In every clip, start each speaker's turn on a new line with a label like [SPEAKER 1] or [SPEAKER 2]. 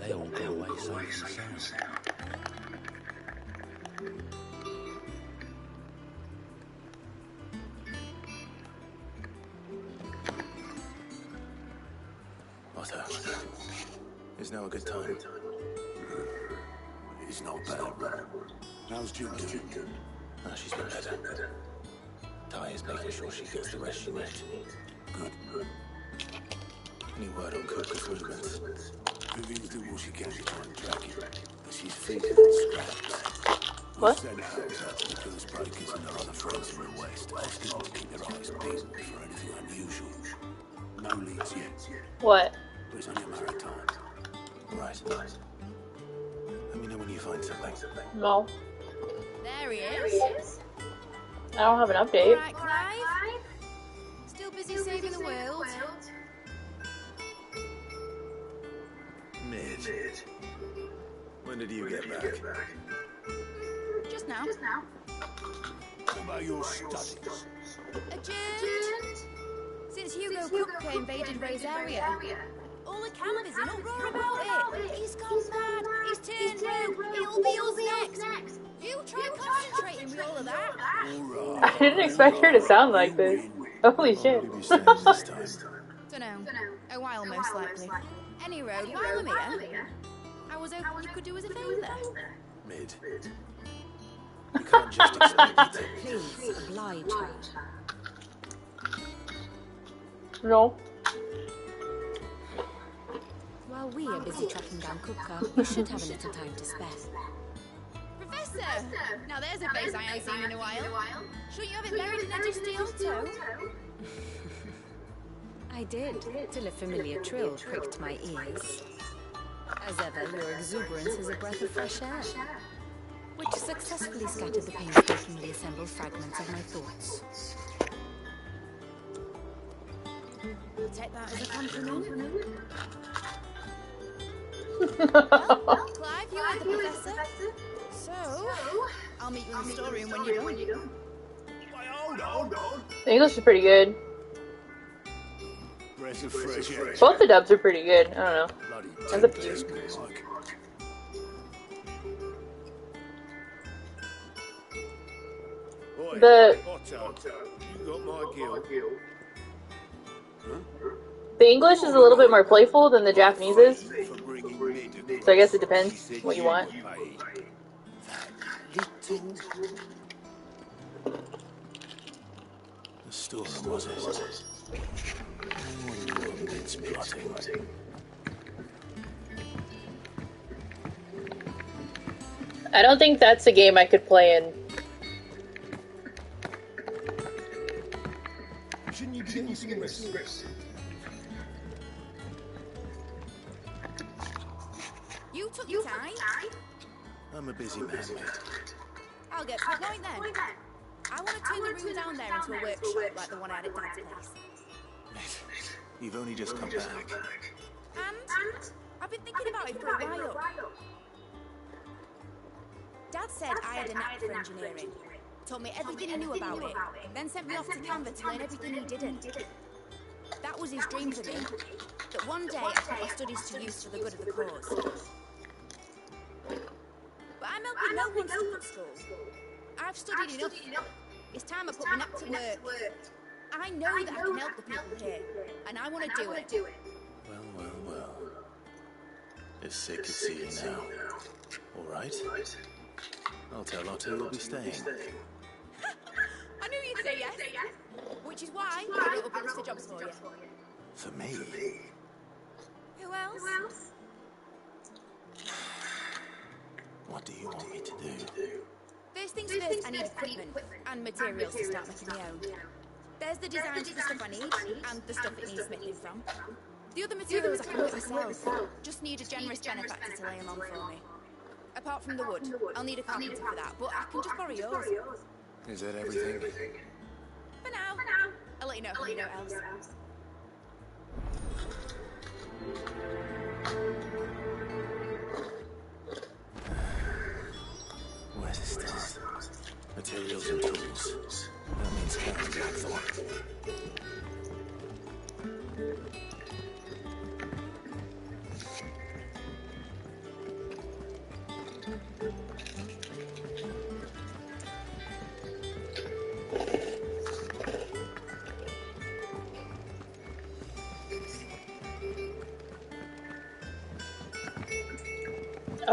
[SPEAKER 1] They all got away safe and sound. Otto, is now a good time?
[SPEAKER 2] It's not bad. How's Jude doing?
[SPEAKER 1] No, she's been better. Ty is making sure she gets the rest she needs.
[SPEAKER 2] Good.
[SPEAKER 1] Any word on Cook's movements?
[SPEAKER 2] Vivian's doing all she can to try and track him, but she's feeding on scraps.
[SPEAKER 3] What?
[SPEAKER 2] We've sent hounds out to the Goose Breakers and their other friends in the west, asking them to keep their eyes peeled for anything unusual. No leads yet,
[SPEAKER 3] What?
[SPEAKER 2] but it's only a matter of time.
[SPEAKER 1] Right. Let me know when you find something.
[SPEAKER 3] No.
[SPEAKER 4] There he is.
[SPEAKER 3] I don't have an update.
[SPEAKER 4] Right, Clive. Still busy saving the world.
[SPEAKER 1] Mid. When did you get back?
[SPEAKER 4] Just now.
[SPEAKER 2] What about your studies?
[SPEAKER 4] Adjourned. Since Hugo Kupka invaded Ray's area. All the camp is in uproar about it. He's gone mad. He's turned rogue. It'll be us next. You try concentrating with all of that.
[SPEAKER 2] All right.
[SPEAKER 3] I didn't expect her to sound like this. Holy shit.
[SPEAKER 1] What have you this time?
[SPEAKER 4] Dunno. A while most likely. Any road, while I'm here, I was hoping you could do us a favour.
[SPEAKER 1] Mid. You can't just expect me to.
[SPEAKER 5] Please oblige her.
[SPEAKER 3] No.
[SPEAKER 5] While we are busy tracking down Kupka, you should have a little time to spare.
[SPEAKER 4] Professor! Now there's a face I ain't seen in a while. Shouldn't you have it buried in a dusty auto?
[SPEAKER 5] I did, till a familiar trill pricked my ears. As ever, your exuberance is a breath of fresh air, which successfully scattered the painstakingly assembled fragments of my thoughts.
[SPEAKER 4] I'll take that as a compliment. Well, Clive, you are the professor. So, I'll meet you in the storeroom when you're done.
[SPEAKER 2] Wait, hold on.
[SPEAKER 3] The English is pretty good.
[SPEAKER 2] Breath of fresh air.
[SPEAKER 3] Both the dubs are pretty good. I don't know.
[SPEAKER 2] Bloody
[SPEAKER 3] That's up to you.
[SPEAKER 2] tempest, like. Oi,
[SPEAKER 3] The
[SPEAKER 2] Otto, you got my guilt.
[SPEAKER 3] the English is a little bit more playful than the Japanese is.
[SPEAKER 2] For bringing Mid.
[SPEAKER 3] So I guess it depends what you want.
[SPEAKER 2] Little.
[SPEAKER 1] The storeroom, was it? I wonder what Mid's plotting.
[SPEAKER 3] I don't think that's a game I could play in.
[SPEAKER 2] Shouldn't you be getting some rest?
[SPEAKER 4] You took your time.
[SPEAKER 1] I'm a busy man, mate.
[SPEAKER 4] I'll get to the point then. I want to turn the room down there into a workshop like the one I had at Dad's place.
[SPEAKER 1] Mate, you've only just come back.
[SPEAKER 4] And I've been thinking about it for a while. Dad said I had a knack for engineering. Told me everything he knew about it. Then sent me off to Canva to learn everything he didn't. That was his dream for me. That one day I put my studies to use for the good of the cause. But I'm helping no one stop at school. I've studied enough. It's time I put my knack to work. I know that I can help the people here, and I want to do it.
[SPEAKER 1] Well. It's sick to see you now. All right. I'll tell Otto you'll be staying.
[SPEAKER 4] I knew you'd say yes. Which is why I wrote up a list of jobs for you.
[SPEAKER 1] For me?
[SPEAKER 4] Who else?
[SPEAKER 1] What do you want me to do?
[SPEAKER 4] First things first, I need equipment and materials to start making my own. There's the designs for the stuff I need and the stuff it needs smithing from. The other materials I can make myself. Just need a generous benefactor to lay them on for me. Apart from the wood, I'll need a carpenter for that, but I can just borrow yours.
[SPEAKER 1] Is that everything?
[SPEAKER 4] For now. I'll let you know if I need else.
[SPEAKER 1] Where to start? Materials and tools. That means carrying Blackthorn.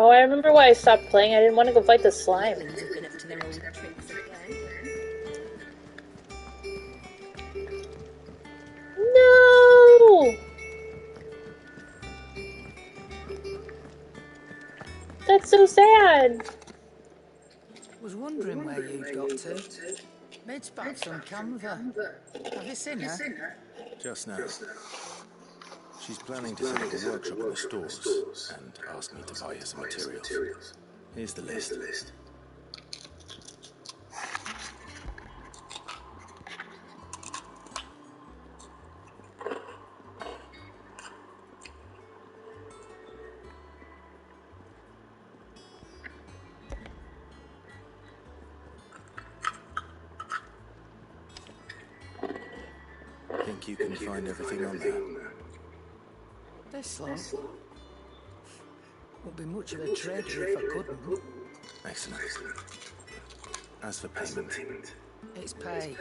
[SPEAKER 3] Oh, I remember why I stopped playing. I didn't want to go fight the slime.
[SPEAKER 5] Weaklings have been up to their old tricks again.
[SPEAKER 3] No! That's so sad.
[SPEAKER 6] Was wondering where you'd got to. Mid's back from Canva. Have you seen her?
[SPEAKER 1] Just now. She's planning to set up a workshop in the stores and asked me to buy her some materials. Here's the list. Think you can find everything on there?
[SPEAKER 6] This lot. Would be much of a treasure if I couldn't.
[SPEAKER 1] Excellent. As for payment,
[SPEAKER 6] It's paid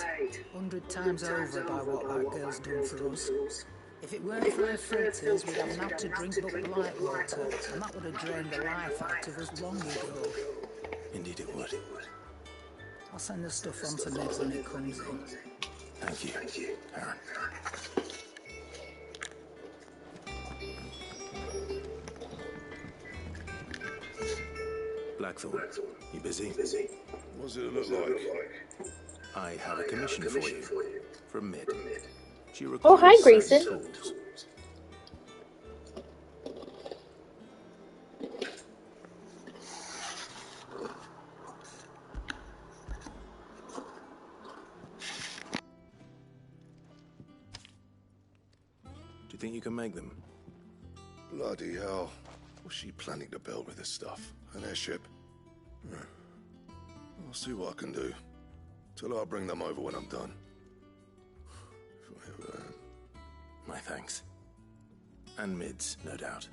[SPEAKER 6] 100 times over by what that girl's done for us. If it weren't for her fritters, we'd have had to drink but blight water, and that would have drained the life out of us long ago.
[SPEAKER 1] indeed it would.
[SPEAKER 6] I'll send the stuff on to Ned when it comes in.
[SPEAKER 1] Thank you, Aaron. Blackthorn, you busy?
[SPEAKER 2] What's it look like?
[SPEAKER 1] I have a commission for you from Mid. She
[SPEAKER 3] Oh, hi,
[SPEAKER 1] requires
[SPEAKER 3] Grayson.
[SPEAKER 1] certain tools. Do you think you can make them?
[SPEAKER 2] Bloody hell. What's she planning to build with this stuff? An airship? I'll see what I can do. Till I'll bring them over when I'm done. If I ever am.
[SPEAKER 1] My thanks. And Mid's, no doubt.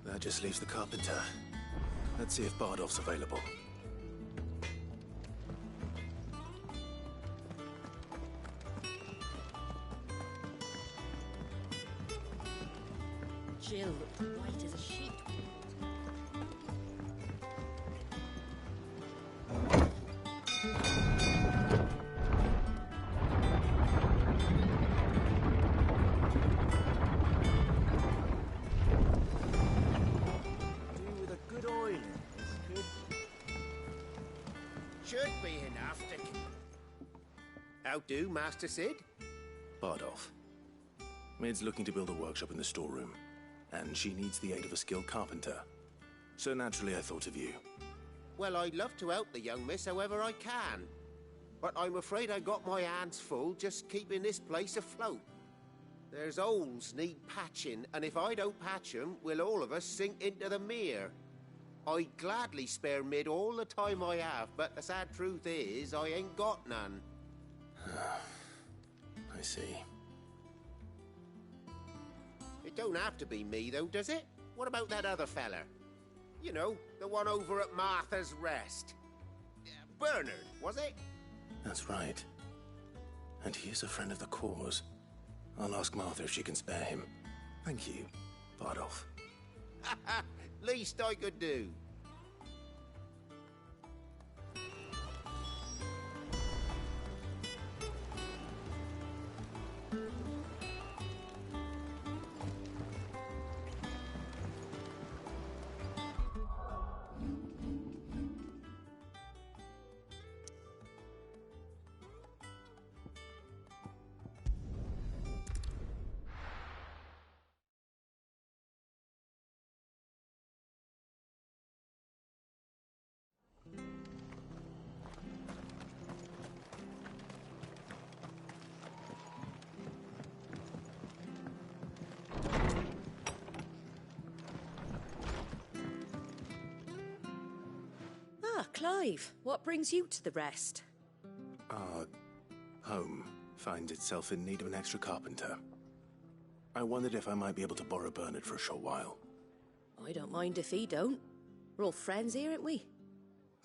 [SPEAKER 1] That just leaves the carpenter. Let's see if Bardolph's available.
[SPEAKER 5] Jill looked white as a sheet.
[SPEAKER 7] With a good oil in this kid. Should be enough to... How do, Master Sid?
[SPEAKER 1] Bardolph. Mid's looking to build a workshop in the storeroom, and she needs the aid of a skilled carpenter. So naturally I thought of you.
[SPEAKER 7] Well, I'd love to help the young miss however I can. But I'm afraid I got my hands full just keeping this place afloat. There's holes need patching, and if I don't patch them, we'll all of us sink into the mere. I'd gladly spare Mid all the time I have, but the sad truth is, I ain't got none.
[SPEAKER 1] I see.
[SPEAKER 7] It don't have to be me, though, does it? What about that other fella? You know, the one over at Martha's Rest. Bernard, was it?
[SPEAKER 1] That's right. And he is a friend of the cause. I'll ask Martha if she can spare him. Thank you, Bardolph.
[SPEAKER 7] Least I could do.
[SPEAKER 5] Ah, Clive, what brings you to the rest?
[SPEAKER 1] Our home finds itself in need of an extra carpenter. I wondered if I might be able to borrow Bernard for a short while.
[SPEAKER 5] I don't mind if he don't. We're all friends here, aren't we?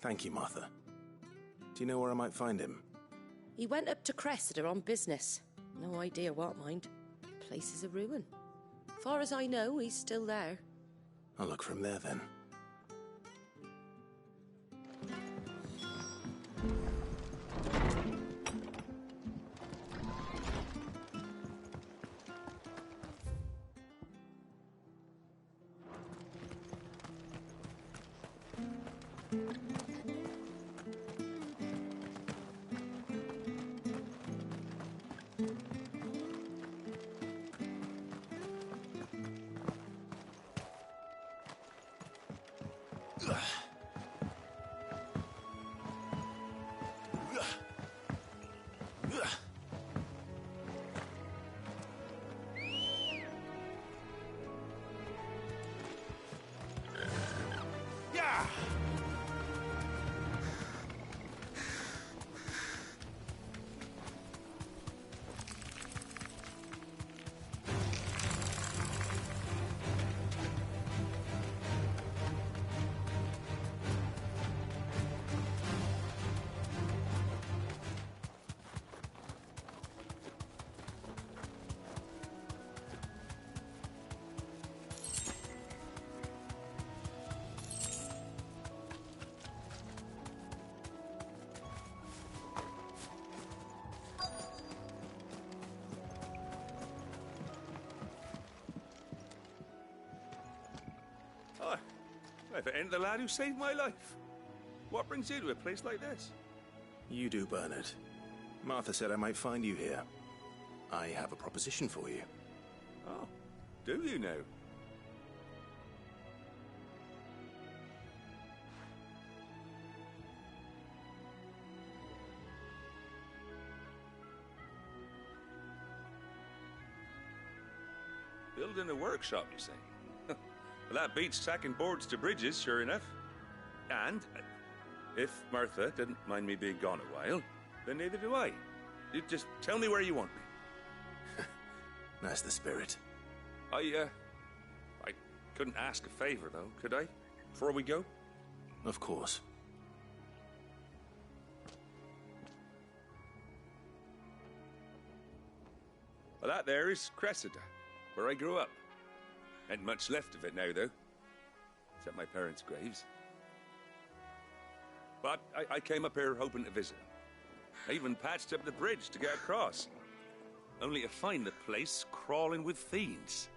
[SPEAKER 1] Thank you, Martha. Do you know where I might find him?
[SPEAKER 5] He went up to Cressida on business. No idea what, mind. Place is a ruin.
[SPEAKER 8] Far as I know, he's still there.
[SPEAKER 1] I'll look from there then.
[SPEAKER 9] If it ain't the lad who saved my life. What brings you to a place like this?
[SPEAKER 1] You do, Bernard. Martha said I might find you here. I have a proposition for you.
[SPEAKER 9] Oh, do you now? Building a workshop, you say? Well, that beats tacking boards to bridges, sure enough. And if Martha didn't mind me being gone a while, then neither do I. You just tell me where you want me.
[SPEAKER 1] That's the spirit.
[SPEAKER 9] I couldn't ask a favor, though, could I? Before we go?
[SPEAKER 1] Of course.
[SPEAKER 9] Well, that there is Cressida, where I grew up. Ain't much left of it now, though. Except my parents' graves. But I came up here hoping to visit them. I even patched up the bridge to get across. Only to find the place crawling with fiends.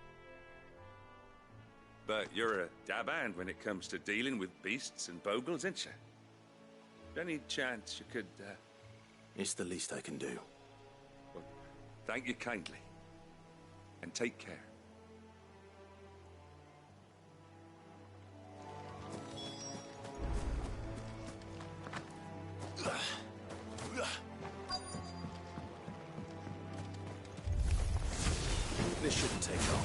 [SPEAKER 9] But you're a dab hand when it comes to dealing with beasts and bogles, ain't you? Any chance you could,
[SPEAKER 1] It's the least I can do.
[SPEAKER 9] Well, thank you kindly. And take care.
[SPEAKER 1] This shouldn't take long.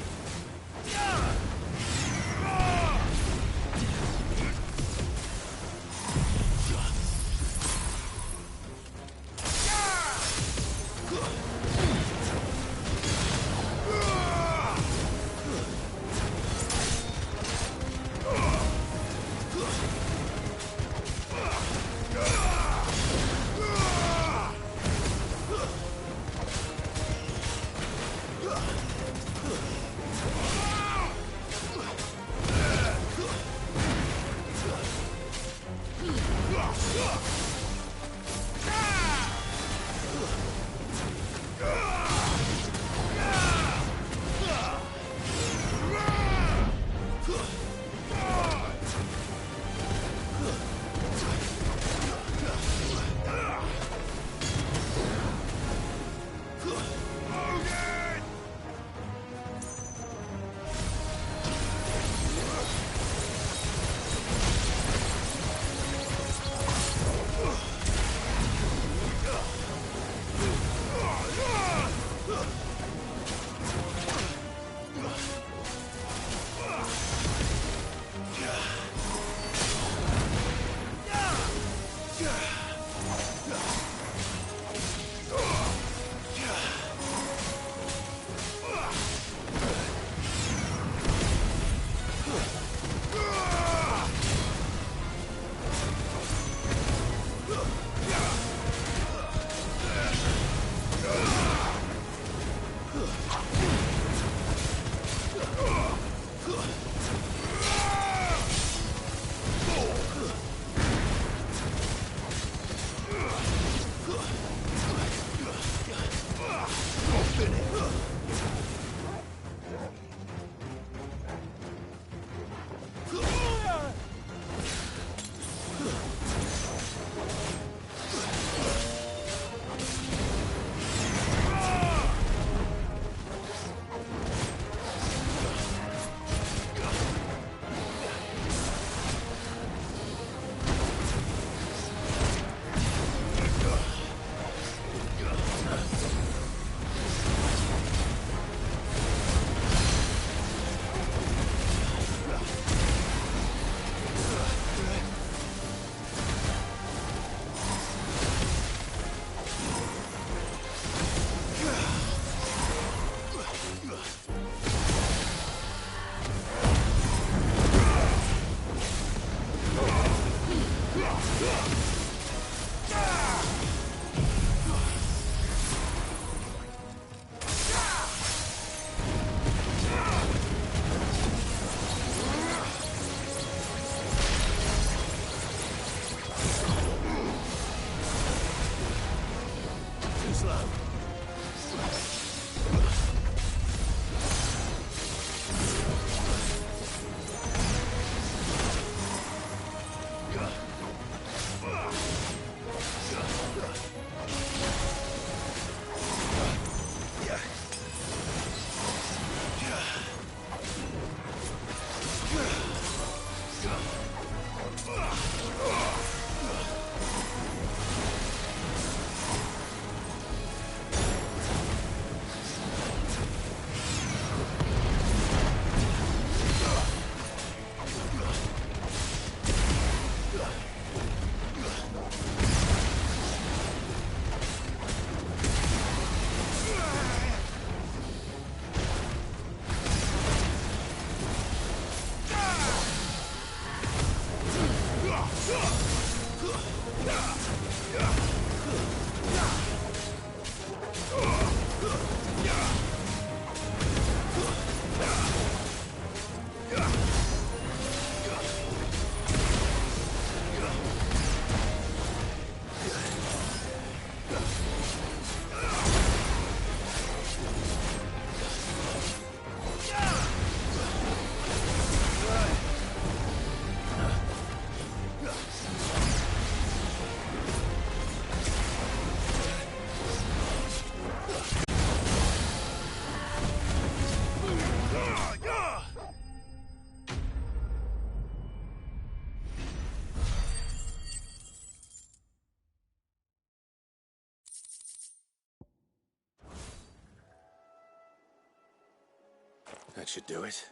[SPEAKER 1] That should do it.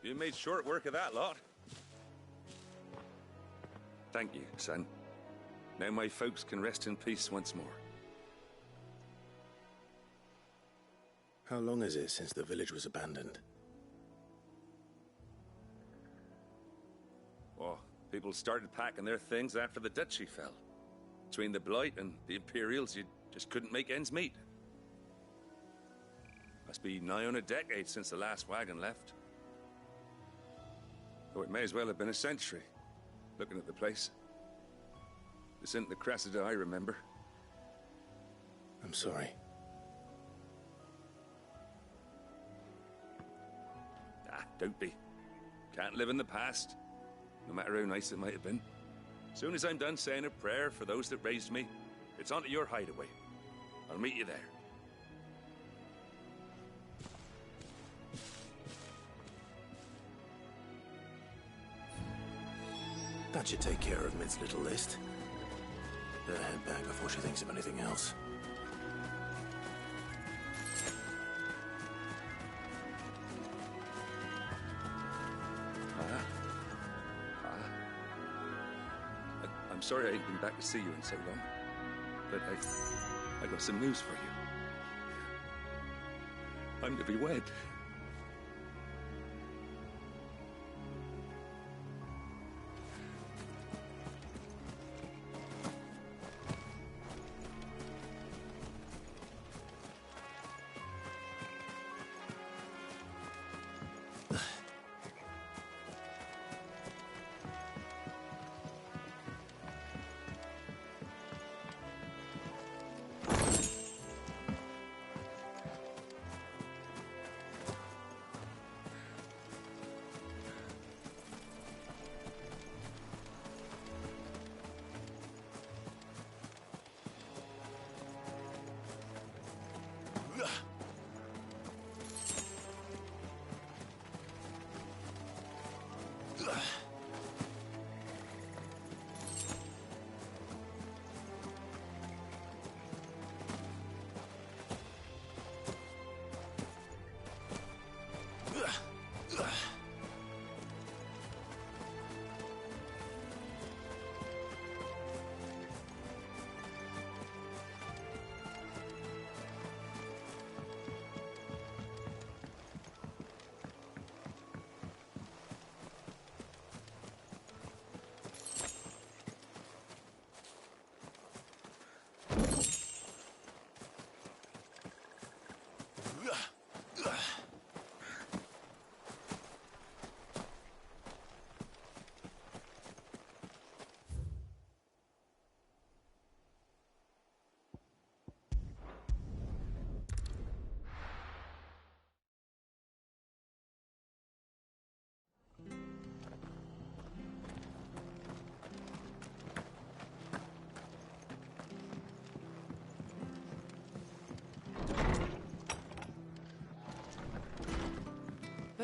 [SPEAKER 9] You made short work of that lot. Thank you, son. Now my folks can rest in peace once more.
[SPEAKER 1] How long is it since the village was abandoned?
[SPEAKER 9] Oh, people started packing their things after the duchy fell. Between the Blight and the Imperials, you just couldn't make ends meet. Must be nigh on a decade since the last wagon left. Oh, it may as well have been a century, looking at the place. This isn't the Cressida I remember.
[SPEAKER 1] I'm sorry.
[SPEAKER 9] Ah, don't be. Can't live in the past, no matter how nice it might have been. As soon as I'm done saying a prayer for those that raised me, it's onto your hideaway. I'll meet you there.
[SPEAKER 1] That should take care of Mid's little list. Better head back before she thinks of anything else.
[SPEAKER 9] I'm sorry I ain't been back to see you in so long, but I got some news for you. I'm to be wed.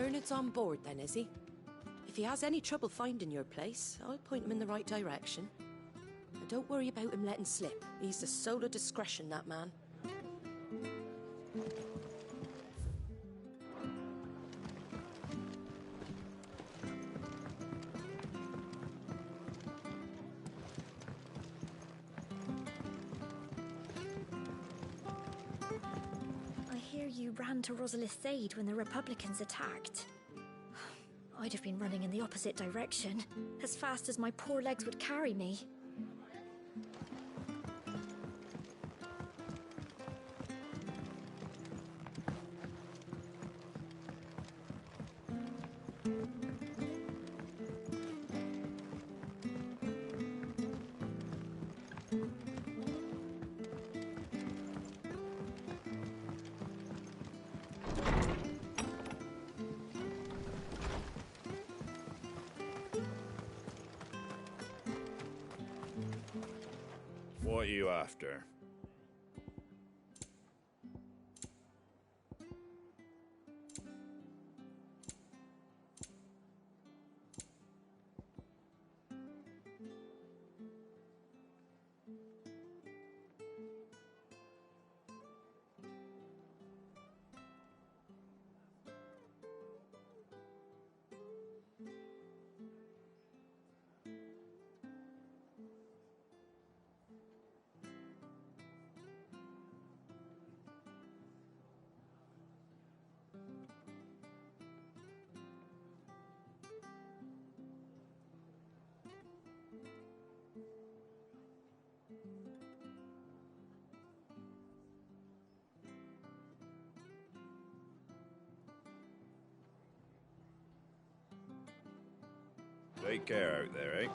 [SPEAKER 8] Bernard's on board then, is he? If he has any trouble finding your place, I'll point him in the right direction. And don't worry about him letting slip. He's the soul of discretion, that man.
[SPEAKER 10] I hear you ran to Rosalith's aid when the Republicans attacked. I'd have been running in the opposite direction, as fast as my poor legs would carry me.
[SPEAKER 11] What are you after? Take care out there, eh?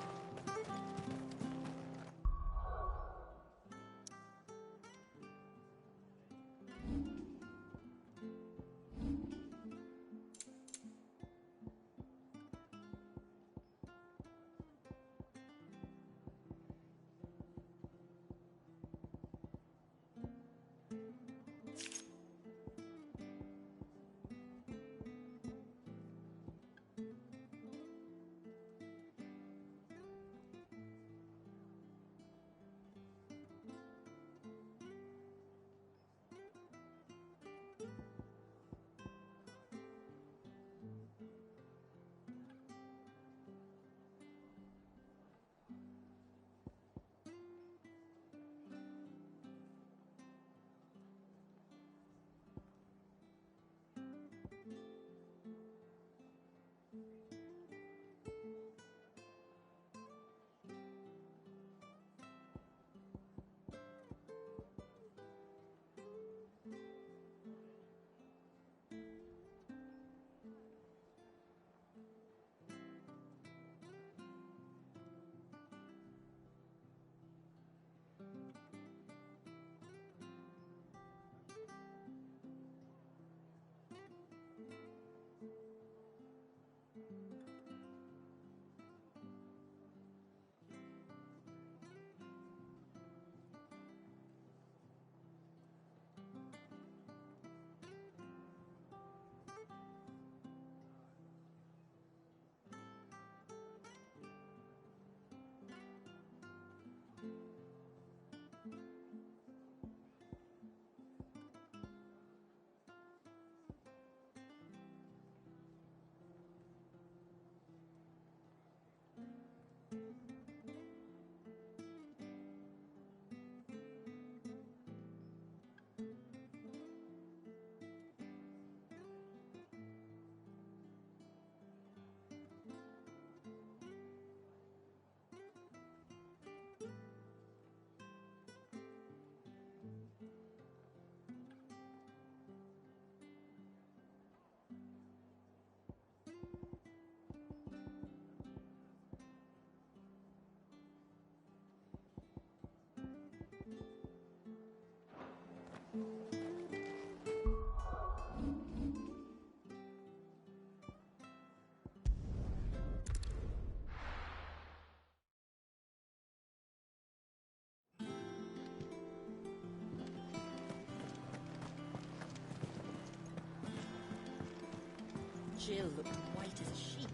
[SPEAKER 5] Jill looked white as a sheet.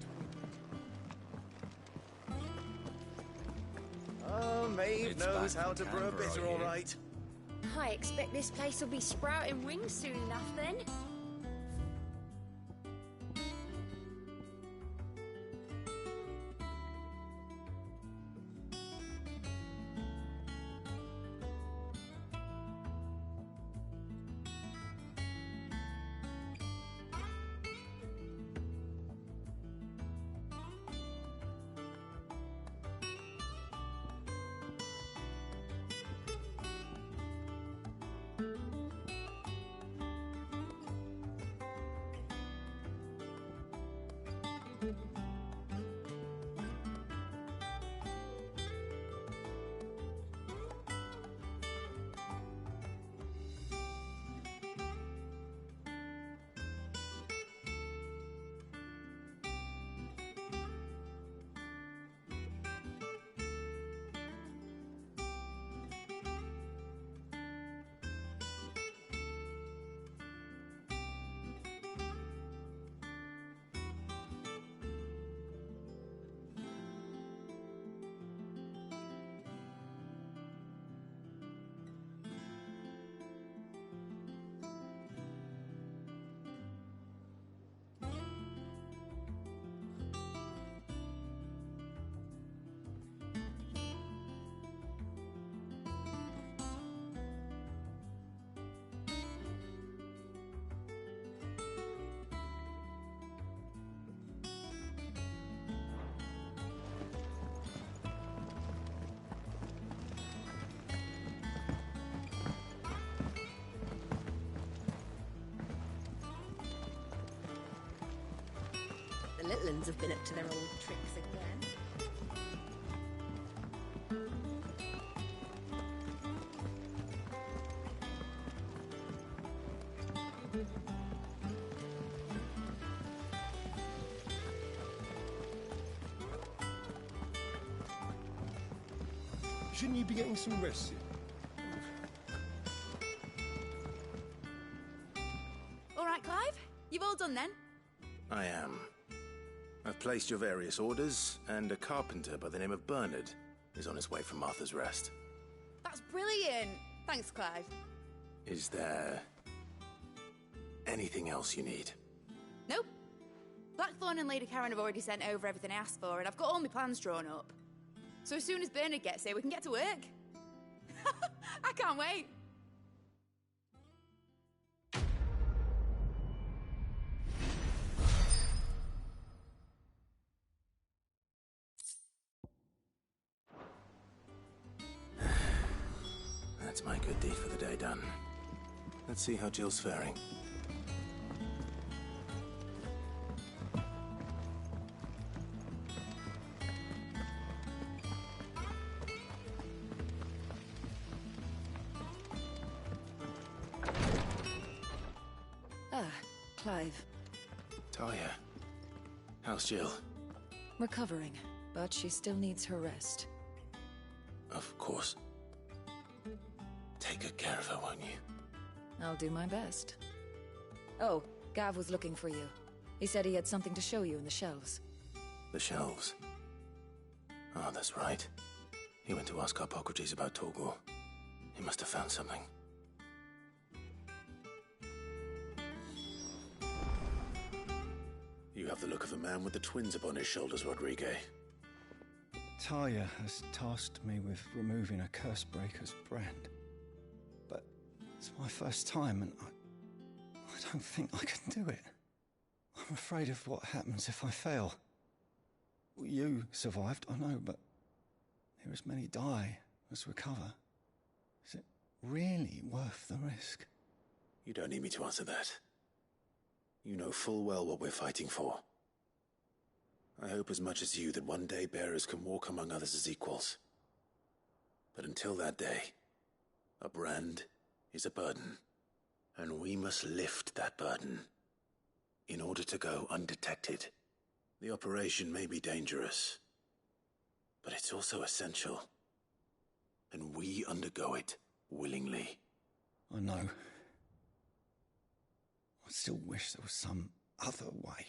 [SPEAKER 12] Oh, Maeve knows how to brew a bitter, all right.
[SPEAKER 10] I expect this place will be sprouting wings soon enough then.
[SPEAKER 5] The little uns have been up to their old tricks again.
[SPEAKER 12] Shouldn't you be getting some rest?
[SPEAKER 4] All right, Clive? You've all done then?
[SPEAKER 1] I am. I've placed your various orders, and a carpenter by the name of Bernard is on his way from Martha's Rest.
[SPEAKER 4] That's brilliant. Thanks, Clive.
[SPEAKER 1] Is there anything else you need?
[SPEAKER 4] Nope. Blackthorn and Lady Karen have already sent over everything I asked for, and I've got all my plans drawn up. So as soon as Bernard gets here, we can get to work. I can't wait.
[SPEAKER 1] That's my good deed for the day done. Let's see how Jill's faring.
[SPEAKER 5] Clive.
[SPEAKER 1] Talia, how's Jill?
[SPEAKER 5] Recovering, but she still needs her rest.
[SPEAKER 1] Of course. Take good care of her, won't you?
[SPEAKER 5] I'll do my best. Oh, Gav was looking for you. He said he had something to show you in the shelves.
[SPEAKER 1] The shelves? Oh, that's right. He went to ask Hippocrates about Torgor. He must have found something. You have the look of a man with the twins upon his shoulders, Rodrigue.
[SPEAKER 13] Talia has tasked me with removing a curse breaker's brand. But it's my first time, and I don't think I can do it. I'm afraid of what happens if I fail. You survived, I know, but there as many die as recover. Is it really worth the risk?
[SPEAKER 1] You don't need me to answer that. You know full well what we're fighting for. I hope as much as you that one day bearers can walk among others as equals. But until that day, a brand is a burden, and we must lift that burden in order to go undetected. The operation may be dangerous, but it's also essential, and we undergo it willingly.
[SPEAKER 13] I know. I still wish there was some other way.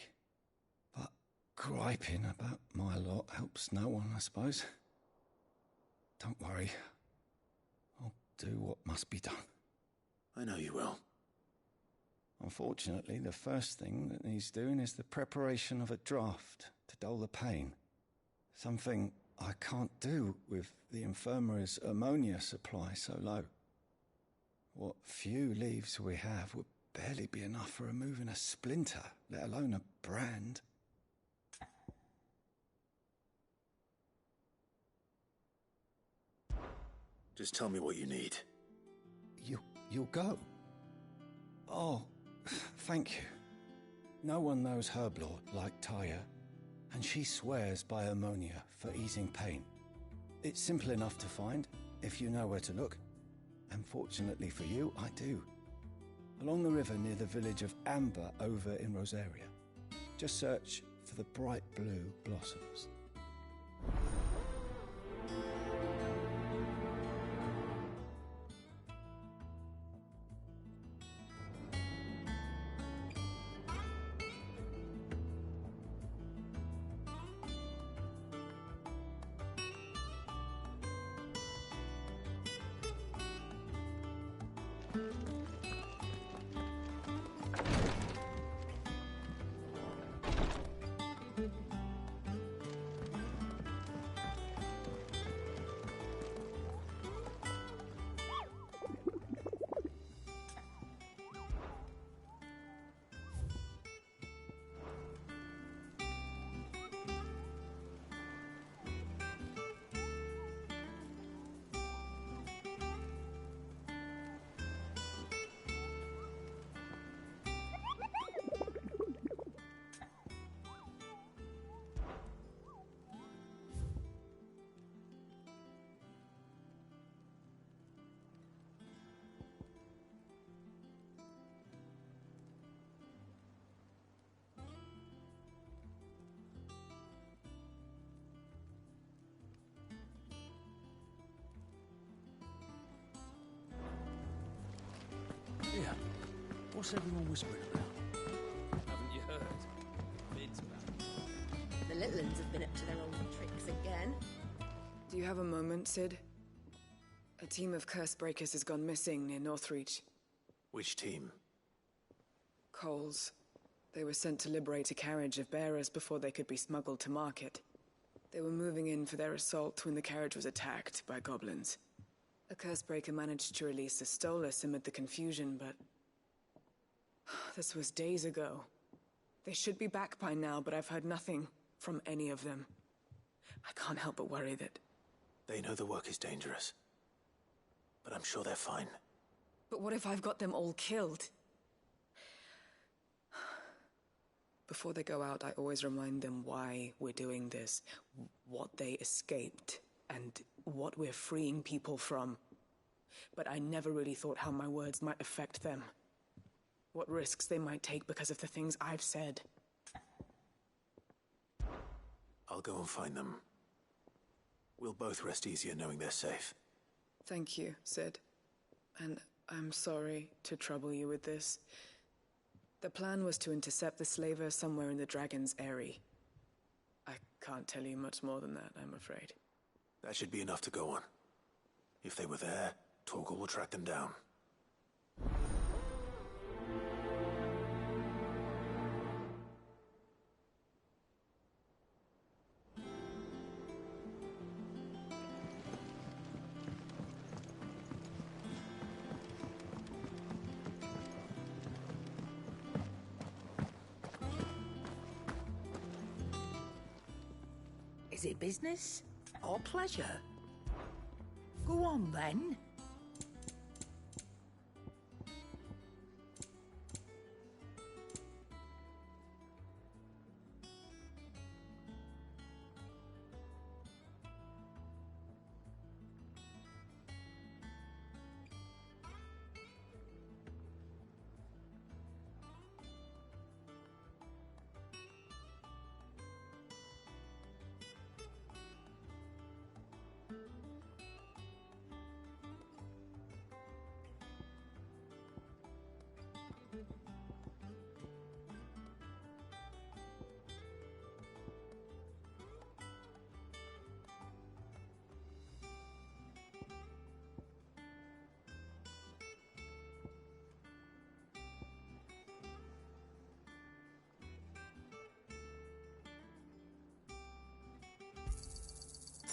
[SPEAKER 13] griping about my lot helps no one, I suppose. Don't worry. I'll do what must be done.
[SPEAKER 1] I know you will.
[SPEAKER 13] Unfortunately, the first thing that needs doing is the preparation of a draft to dull the pain. Something I can't do with the infirmary's ammonia supply so low. What few leaves we have would barely be enough for removing a splinter, let alone a brand.
[SPEAKER 1] Just tell me what you need.
[SPEAKER 13] You'll go? Oh, thank you. No one knows Herblord like Taya, and she swears by ammonia for easing pain. It's simple enough to find, if you know where to look. And fortunately for you, I do. Along the river near the village of Amber over in Rosaria. Just search for the bright blue blossoms.
[SPEAKER 2] Yeah. What's everyone whispering about?
[SPEAKER 8] Haven't you heard? Bid's back. The little uns have been up to their old tricks again.
[SPEAKER 14] Do you have a moment, Sid? A team of curse breakers has gone missing near Northreach.
[SPEAKER 1] Which team?
[SPEAKER 14] Coles. They were sent to liberate a carriage of bearers before they could be smuggled to market. They were moving in for their assault when the carriage was attacked by goblins. A cursebreaker managed to release a Stolas amid the confusion, but... this was days ago. They should be back by now, but I've heard nothing from any of them. I can't help but worry that...
[SPEAKER 1] They know the work is dangerous. But I'm sure they're fine.
[SPEAKER 14] But what if I've got them all killed? Before they go out, I always remind them why we're doing this, what they escaped, and what we're freeing people from. But I never really thought how my words might affect them. What risks they might take because of the things I've said.
[SPEAKER 1] I'll go and find them. We'll both rest easier knowing they're safe.
[SPEAKER 14] Thank you, Sid. And I'm sorry to trouble you with this. The plan was to intercept the slaver somewhere in the Dragon's Eyrie. I can't tell you much more than that, I'm afraid.
[SPEAKER 1] That should be enough to go on. If they were there, Torgal will track them down.
[SPEAKER 6] Is it business or pleasure? Go on, then.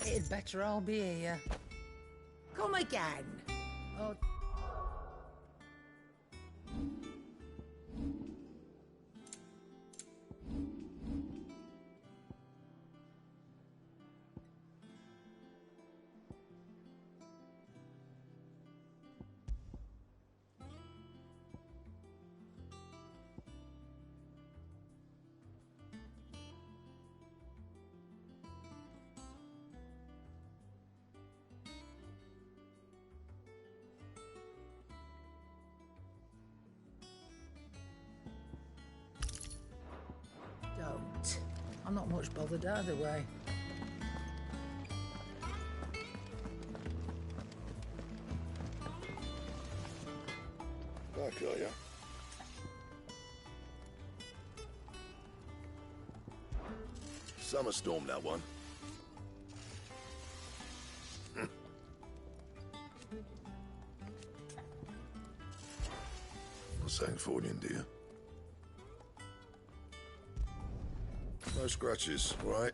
[SPEAKER 6] It'd better all be here. Come again. Oh. Don't. I'm not much bothered either way.
[SPEAKER 15] Back, are ya? Summer storm, that one. Not saying for you, dear. No scratches, right?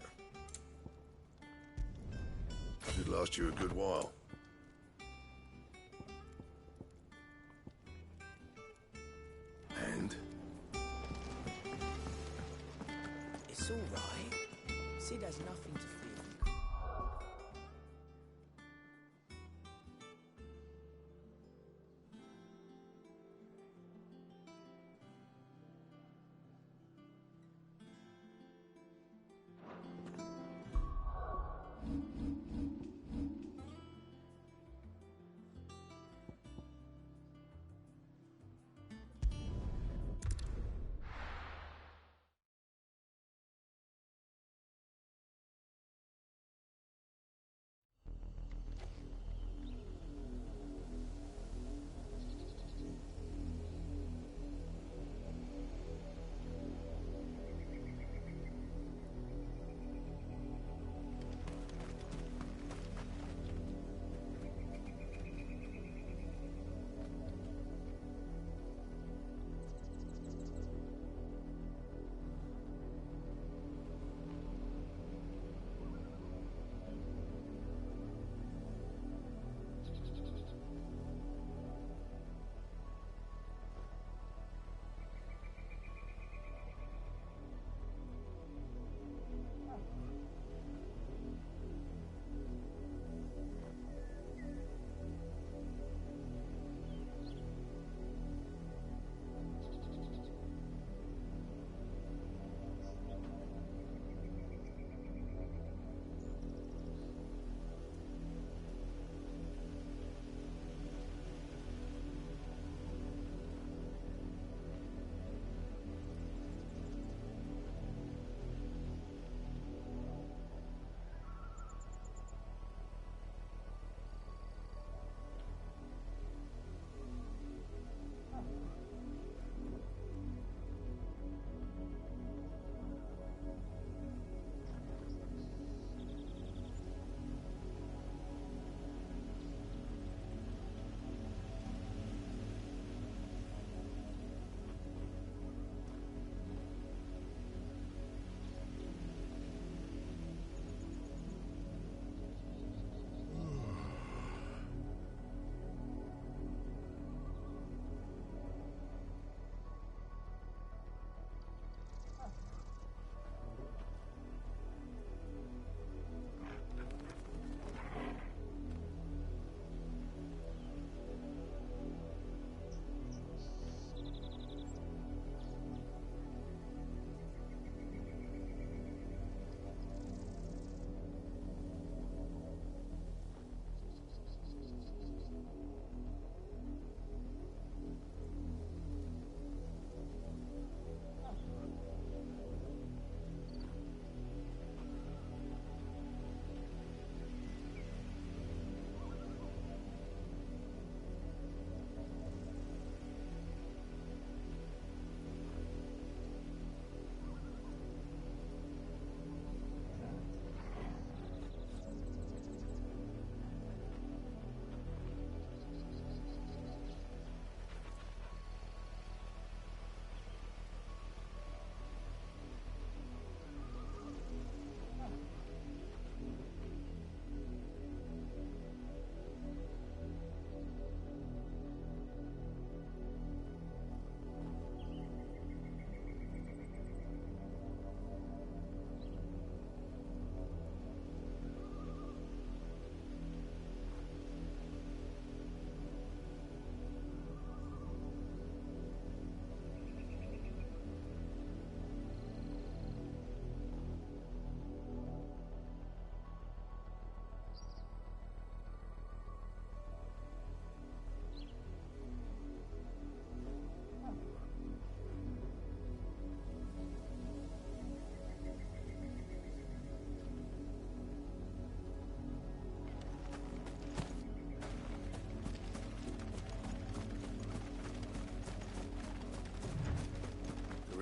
[SPEAKER 15] Should last you a good while. And?
[SPEAKER 6] It's all right. See, there's nothing to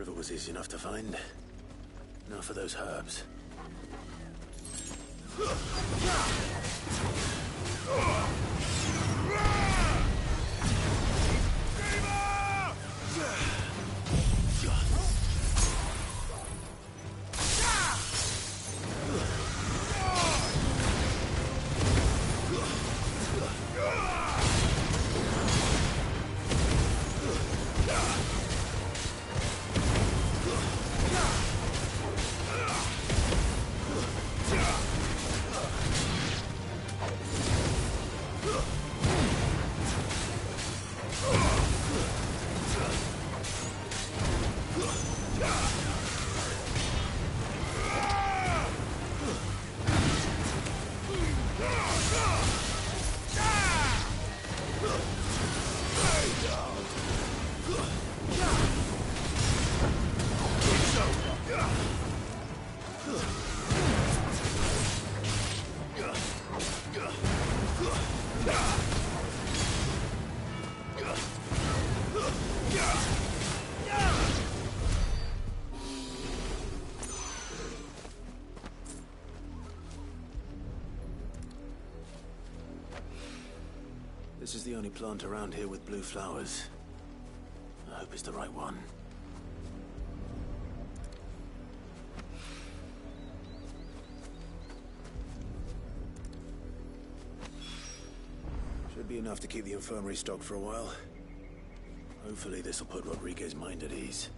[SPEAKER 1] river was easy enough to find. Now for those herbs. This is the only plant around here with blue flowers. I hope it's the right one. Should be enough to keep the infirmary stocked for a while. Hopefully this will put Rodriguez's mind at ease.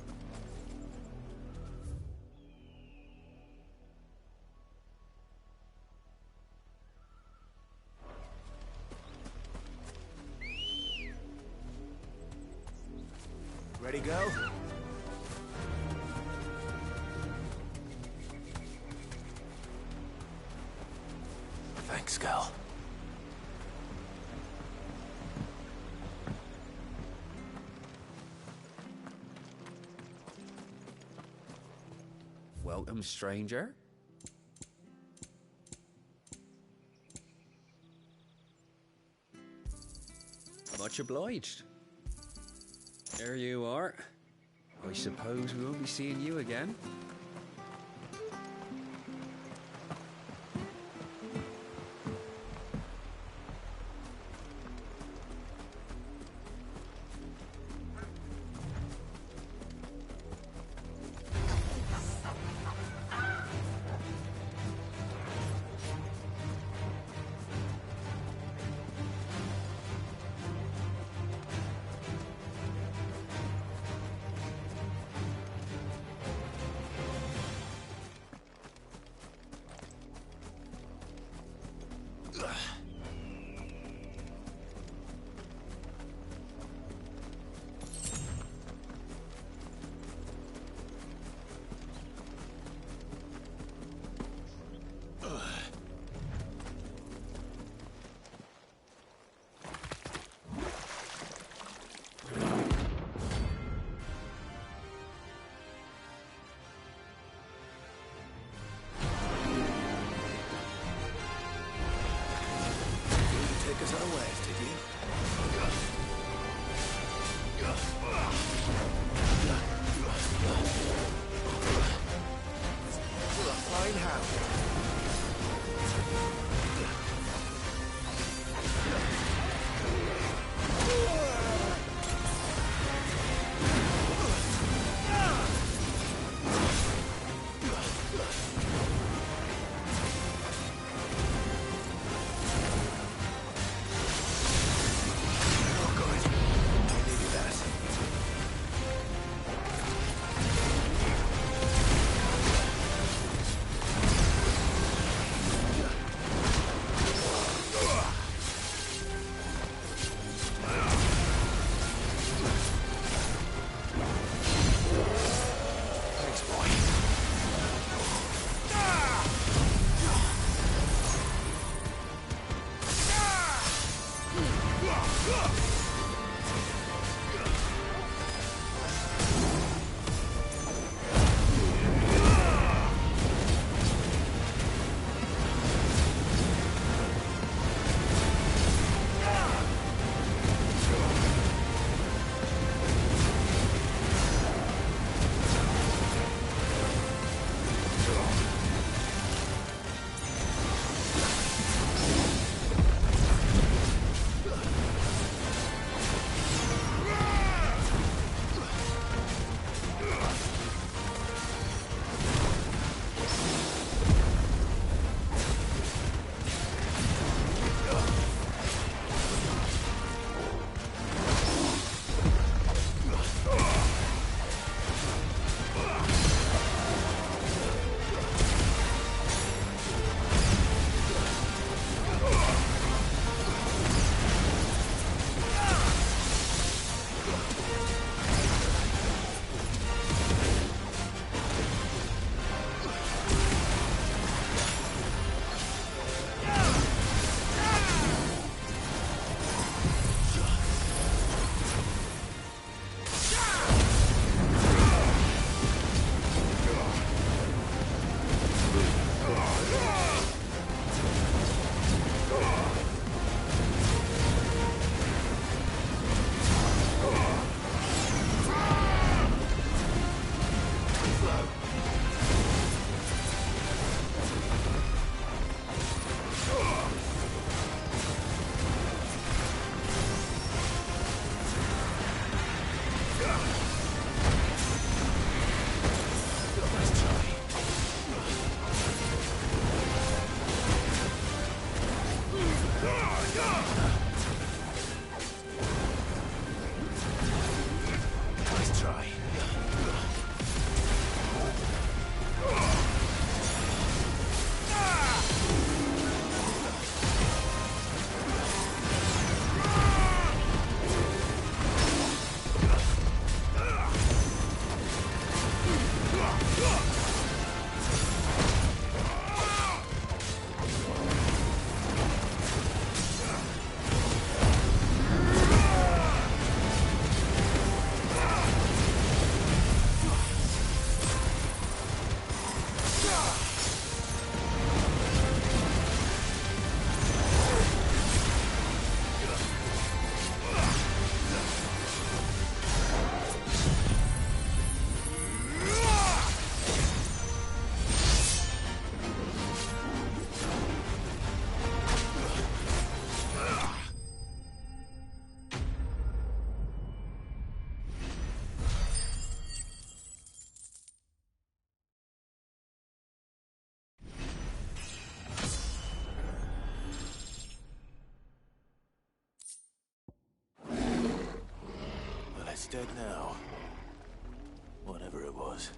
[SPEAKER 12] Ready, go?
[SPEAKER 1] Thanks, Cal.
[SPEAKER 16] Welcome, stranger. Much obliged. There you are. I suppose we won't be seeing you again.
[SPEAKER 2] try. It's dead now. Whatever it was.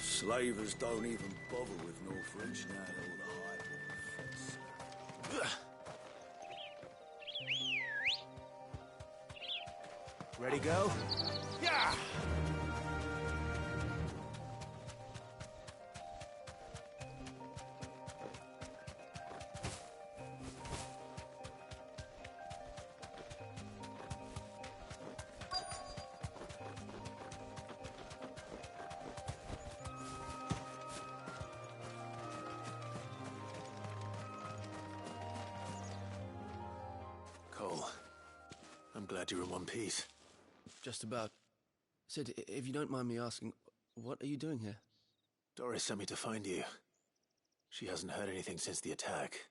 [SPEAKER 2] Slavers don't even bother with no French now, all the highborn fence. Ready, go? Yeah!
[SPEAKER 1] Cole, I'm glad you're in one piece.
[SPEAKER 17] Just about. Sid, if you don't mind me asking, what are you doing here?
[SPEAKER 1] Doris sent me to find you. She hasn't heard anything since the attack.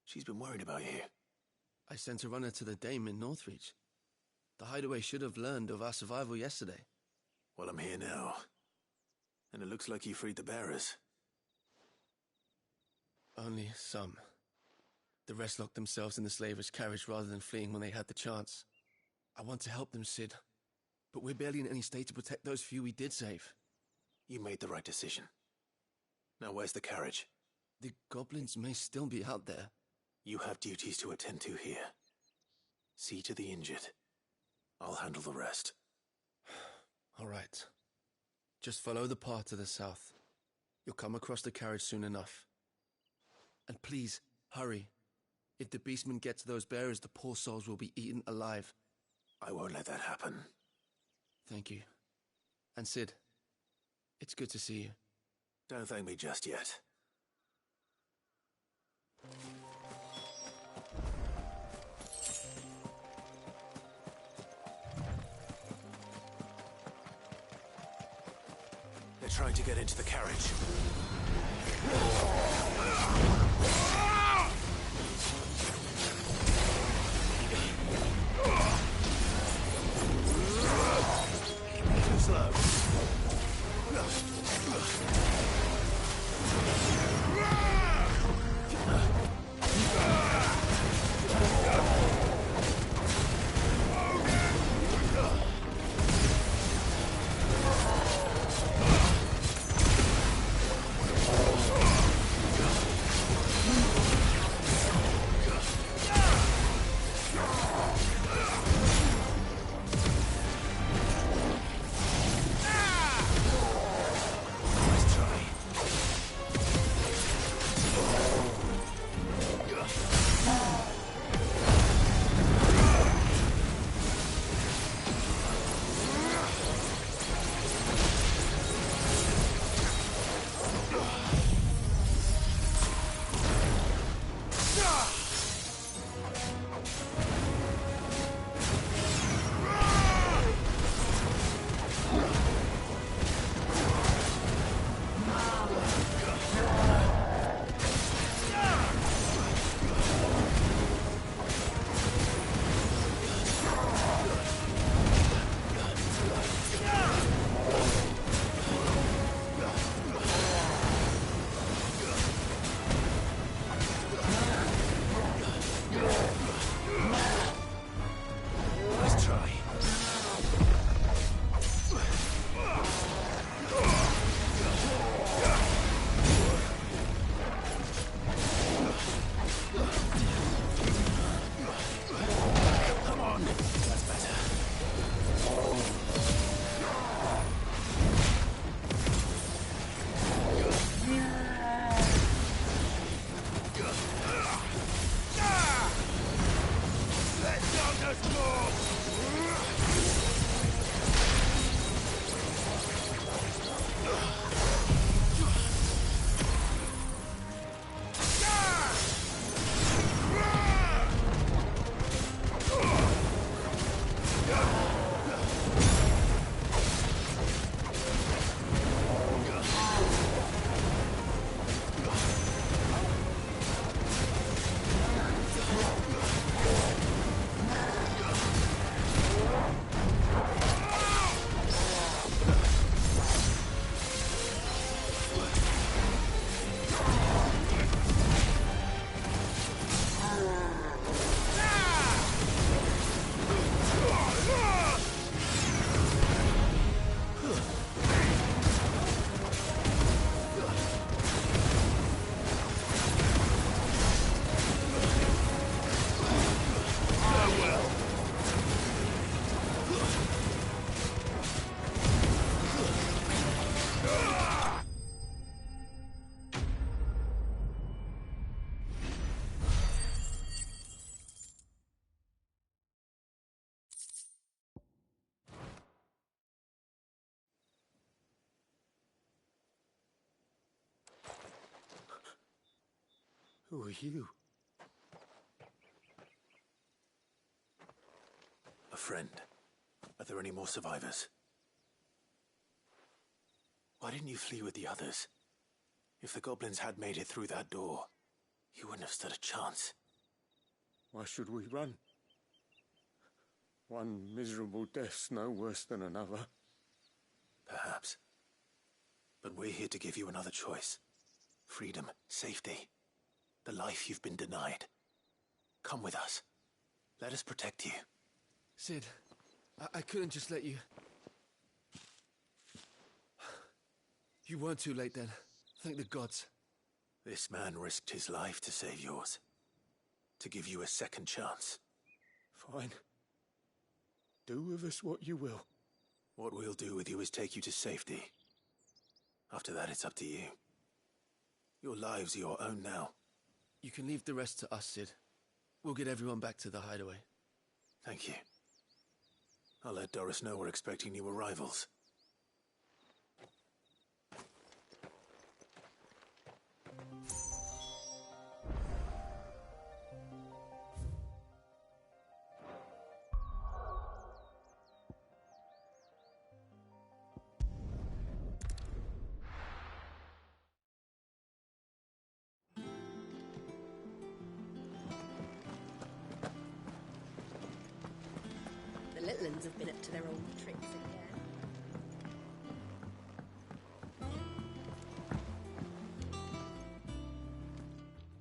[SPEAKER 1] She's been worried about you.
[SPEAKER 17] I sent a runner to the Dame in Northreach. The hideaway should have learned of our survival yesterday.
[SPEAKER 1] Well, I'm here now. And it looks like you freed the bearers.
[SPEAKER 17] Only some. The rest locked themselves in the slavers' carriage rather than fleeing when they had the chance. I want to help them, Sid. But we're barely in any state to protect those few we did save.
[SPEAKER 1] You made the right decision. Now where's the carriage?
[SPEAKER 17] The goblins may still be out there.
[SPEAKER 1] You have duties to attend to here. See to the injured. I'll handle the rest.
[SPEAKER 17] All right. Just follow the path to the south. You'll come across the carriage soon enough. And please, hurry. If the beastmen get to those bearers, the poor souls will be eaten alive.
[SPEAKER 1] I won't let that happen.
[SPEAKER 17] Thank you. And Sid, it's good to see you.
[SPEAKER 1] Don't thank me just yet. They're trying to get into the carriage. Too slow.
[SPEAKER 7] Who are you?
[SPEAKER 1] A friend. Are there any more survivors? Why didn't you flee with the others? If the goblins had made it through that door, you wouldn't have stood a chance.
[SPEAKER 7] Why should we run? One miserable death's no worse than another.
[SPEAKER 1] Perhaps. But we're here to give you another choice. Freedom, safety, the life you've been denied. Come with us. Let us protect you.
[SPEAKER 17] Sid, I couldn't just let you... You weren't too late then. Thank the gods.
[SPEAKER 1] This man risked his life to save yours. To give you a second chance.
[SPEAKER 7] Fine. Do with us what you will.
[SPEAKER 1] What we'll do with you is take you to safety. After that, it's up to you. Your lives are your own now.
[SPEAKER 17] You can leave the rest to us, Sid. We'll get everyone back to the hideaway.
[SPEAKER 1] Thank you. I'll let Doris know we're expecting new arrivals.
[SPEAKER 8] The little uns have been up to their old tricks again.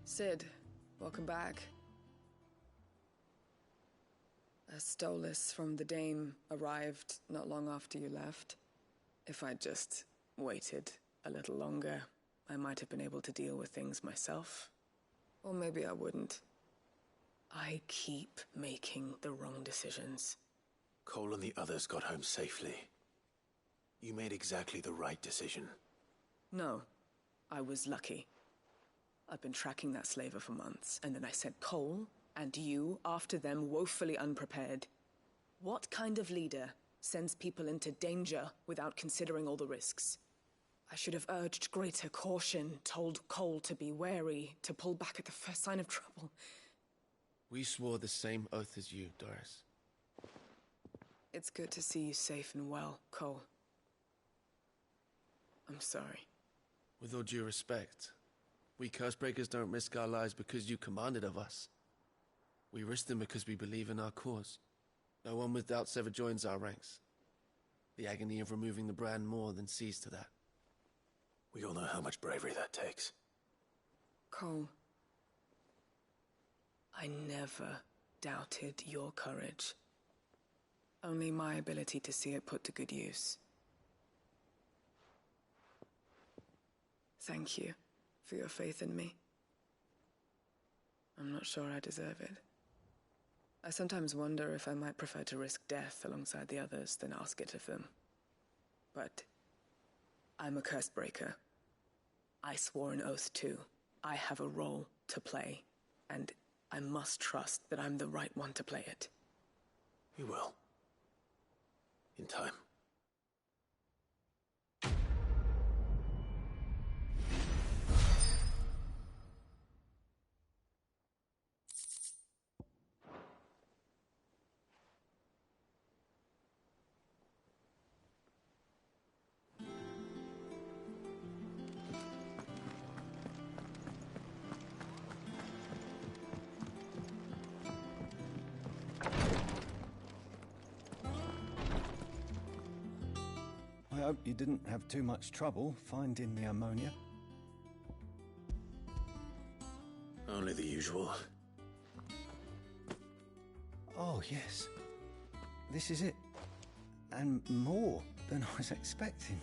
[SPEAKER 14] Sid, welcome back. A Stolas from the Dame arrived not long after you left. If I'd just waited a little longer, I might have been able to deal with things myself. Or maybe I wouldn't. I keep making the wrong decisions.
[SPEAKER 1] Cole and the others got home safely. You made exactly the right decision.
[SPEAKER 14] No, I was lucky. I've been tracking that slaver for months, and then I sent Cole and you after them woefully unprepared. What kind of leader sends people into danger without considering all the risks? I should have urged greater caution, told Cole to be wary, to pull back at the first sign of trouble.
[SPEAKER 17] We swore the same oath as you, Doris.
[SPEAKER 14] It's good to see you safe and well, Cole. I'm sorry.
[SPEAKER 17] With all due respect, we Cursebreakers don't risk our lives because you commanded of us. We risk them because we believe in our cause. No one with doubts ever joins our ranks. The agony of removing the brand more than sees to that.
[SPEAKER 1] We all know how much bravery that takes.
[SPEAKER 14] Cole, I never doubted your courage. Only my ability to see it put to good use. Thank you for your faith in me. I'm not sure I deserve it. I sometimes wonder if I might prefer to risk death alongside the others than ask it of them. But I'm a Cursebreaker. I swore an oath too. I have a role to play, and I must trust that I'm the right one to play it.
[SPEAKER 1] You will. In time.
[SPEAKER 13] I hope you didn't have too much trouble finding the ammonia.
[SPEAKER 1] Only the usual.
[SPEAKER 13] Oh, yes. This is it. And more than I was expecting.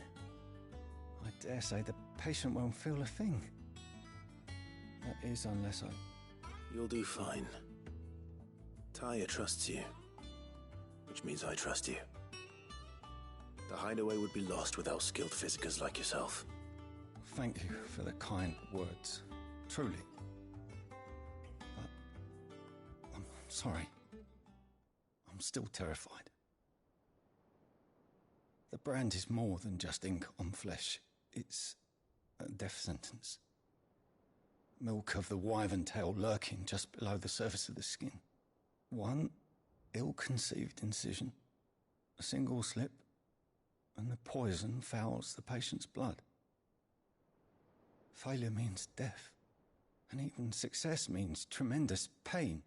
[SPEAKER 13] I dare say the patient won't feel a thing. That is, unless I...
[SPEAKER 1] You'll do fine. Taya trusts you. Which means I trust you. The hideaway would be lost without skilled physicers like yourself.
[SPEAKER 13] Thank you for the kind words. Truly. But... I'm sorry. I'm still terrified. The brand is more than just ink on flesh. It's a death sentence. milk of the wyvern tail lurking just below the surface of the skin. One ill-conceived incision, a single slip, and the poison fouls the patient's blood. Failure means death, and even success means tremendous pain.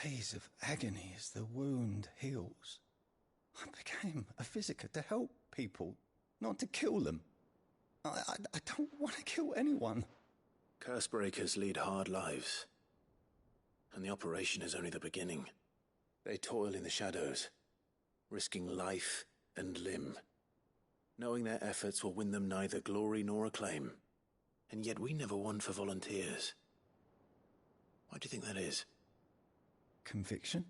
[SPEAKER 13] Days of agony as the wound heals. I became a physiker to help people, not to kill them. I don't want to kill anyone.
[SPEAKER 1] Cursebreakers lead hard lives, and the operation is only the beginning. They toil in the shadows, risking life and limb, knowing their efforts will win them neither glory nor acclaim. And yet we never won for volunteers. Why do you think that is?
[SPEAKER 13] Conviction?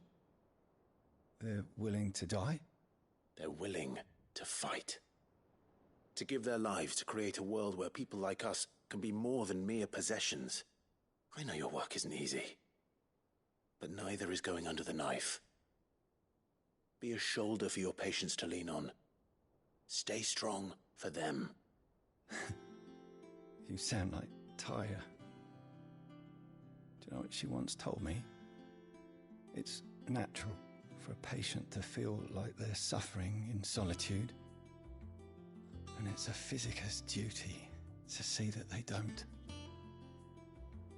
[SPEAKER 13] They're willing to die?
[SPEAKER 1] They're willing to fight. To give their lives to create a world where people like us can be more than mere possessions. I know your work isn't easy, but neither is going under the knife. Be a shoulder for your patients to lean on. Stay strong for them.
[SPEAKER 13] You sound like Taya. Do you know what she once told me? It's natural for a patient to feel like they're suffering in solitude. And it's a physiker's duty to see that they don't.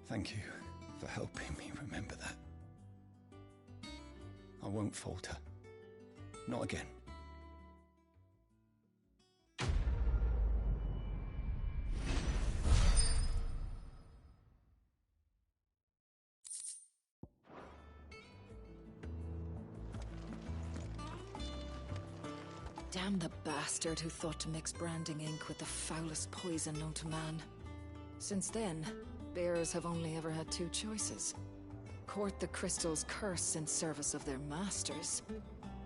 [SPEAKER 13] Thank you for helping me remember that. I won't falter. Not again.
[SPEAKER 5] Damn the bastard who thought to mix branding ink with the foulest poison known to man. Since then, bearers have only ever had two choices. Court the crystal's curse in service of their masters,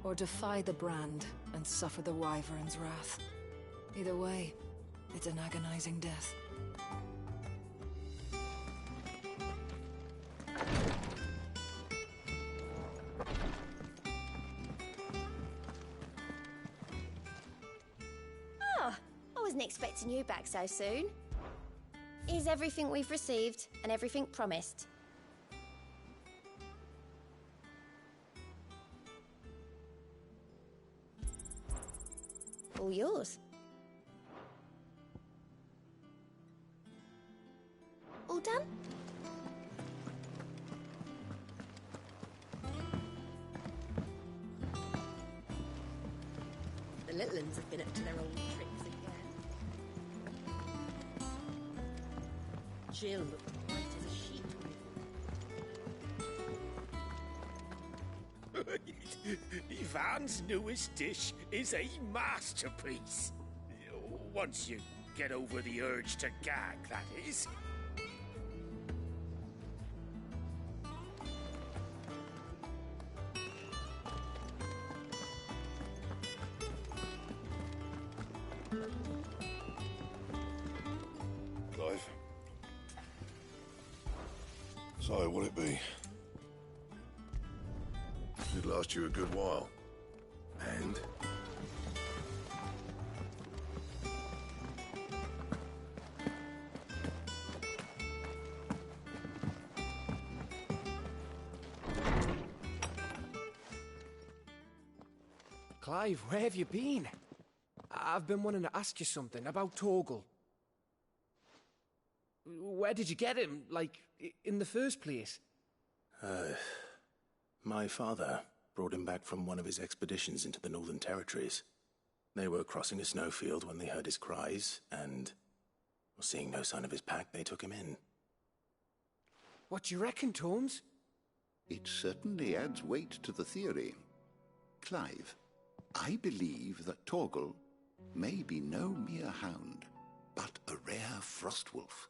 [SPEAKER 5] or defy the brand and suffer the wyvern's wrath. Either way, it's an agonizing death.
[SPEAKER 18] Expecting you back so soon. Is everything we've received and everything promised? All yours. All done?
[SPEAKER 8] The little uns have been up to their old tricks again. Jill looked white as a sheep.
[SPEAKER 7] Ivan's newest dish is a masterpiece. Once you get over the urge to gag, that is.
[SPEAKER 15] Clive. So, what'll it be? It'd last you a good while. And?
[SPEAKER 12] Clive, where have you been? I've been wanting to ask you something about Torgal. Where did you get him, like, in the first place?
[SPEAKER 1] My father brought him back from one of his expeditions into the Northern Territories. They were crossing a snowfield when they heard his cries, and, seeing no sign of his pack, they took him in.
[SPEAKER 12] What do you reckon, Torms?
[SPEAKER 19] It certainly adds weight to the theory. Clive, I believe that Torgal may be no mere hound, but a rare frostwolf,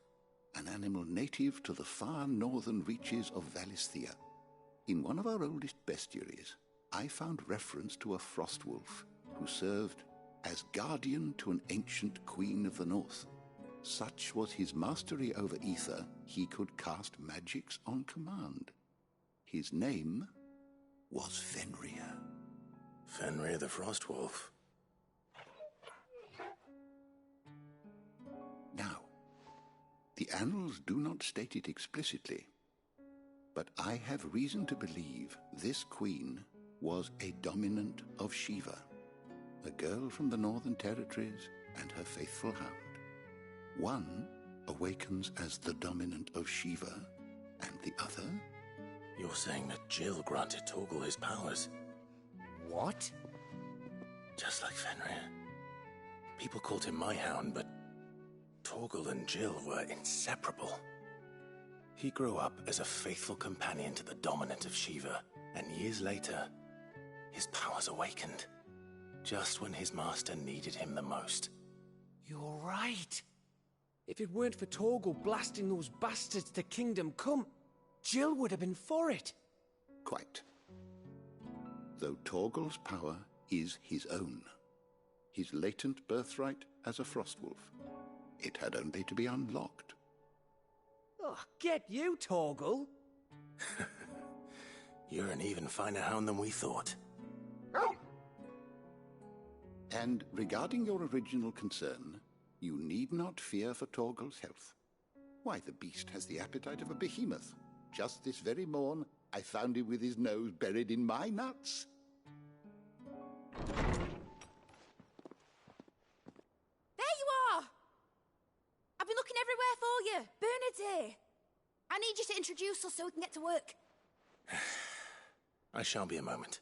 [SPEAKER 19] an animal native to the far northern reaches of Valisthea. In one of our oldest bestiaries, I found reference to a frostwolf who served as guardian to an ancient queen of the north. Such was his mastery over ether, he could cast magics on command. His name was Fenrir.
[SPEAKER 1] Fenrir the Frostwolf.
[SPEAKER 19] Now, The annals do not state it explicitly, but I have reason to believe this queen was a dominant of Shiva, a girl from the Northern Territories and her faithful hound. One awakens as the dominant of Shiva, and the other?
[SPEAKER 1] You're saying that Jill granted Torgal his powers?
[SPEAKER 12] What?
[SPEAKER 1] Just like Fenrir. People called him my hound, but Torgal and Jill were inseparable. He grew up as a faithful companion to the dominant of Shiva, and years later, his powers awakened, just when his master needed him the most.
[SPEAKER 12] You're right. If it weren't for Torgal blasting those bastards to Kingdom Come, Jill would have been for it.
[SPEAKER 19] Quite. Though Torgal's power is his own, his latent birthright as a Frostwolf, it had only to be unlocked.
[SPEAKER 12] Oh, get you, Torgal!
[SPEAKER 1] You're an even finer hound than we thought.
[SPEAKER 19] And regarding your original concern, you need not fear for Torgal's health. Why, the beast has the appetite of a behemoth. Just this very morn, I found him with his nose buried in my nuts.
[SPEAKER 4] There you are! I've been looking everywhere for you. Bernard's here. I need you to introduce us so we can get to work.
[SPEAKER 1] I shall be a moment.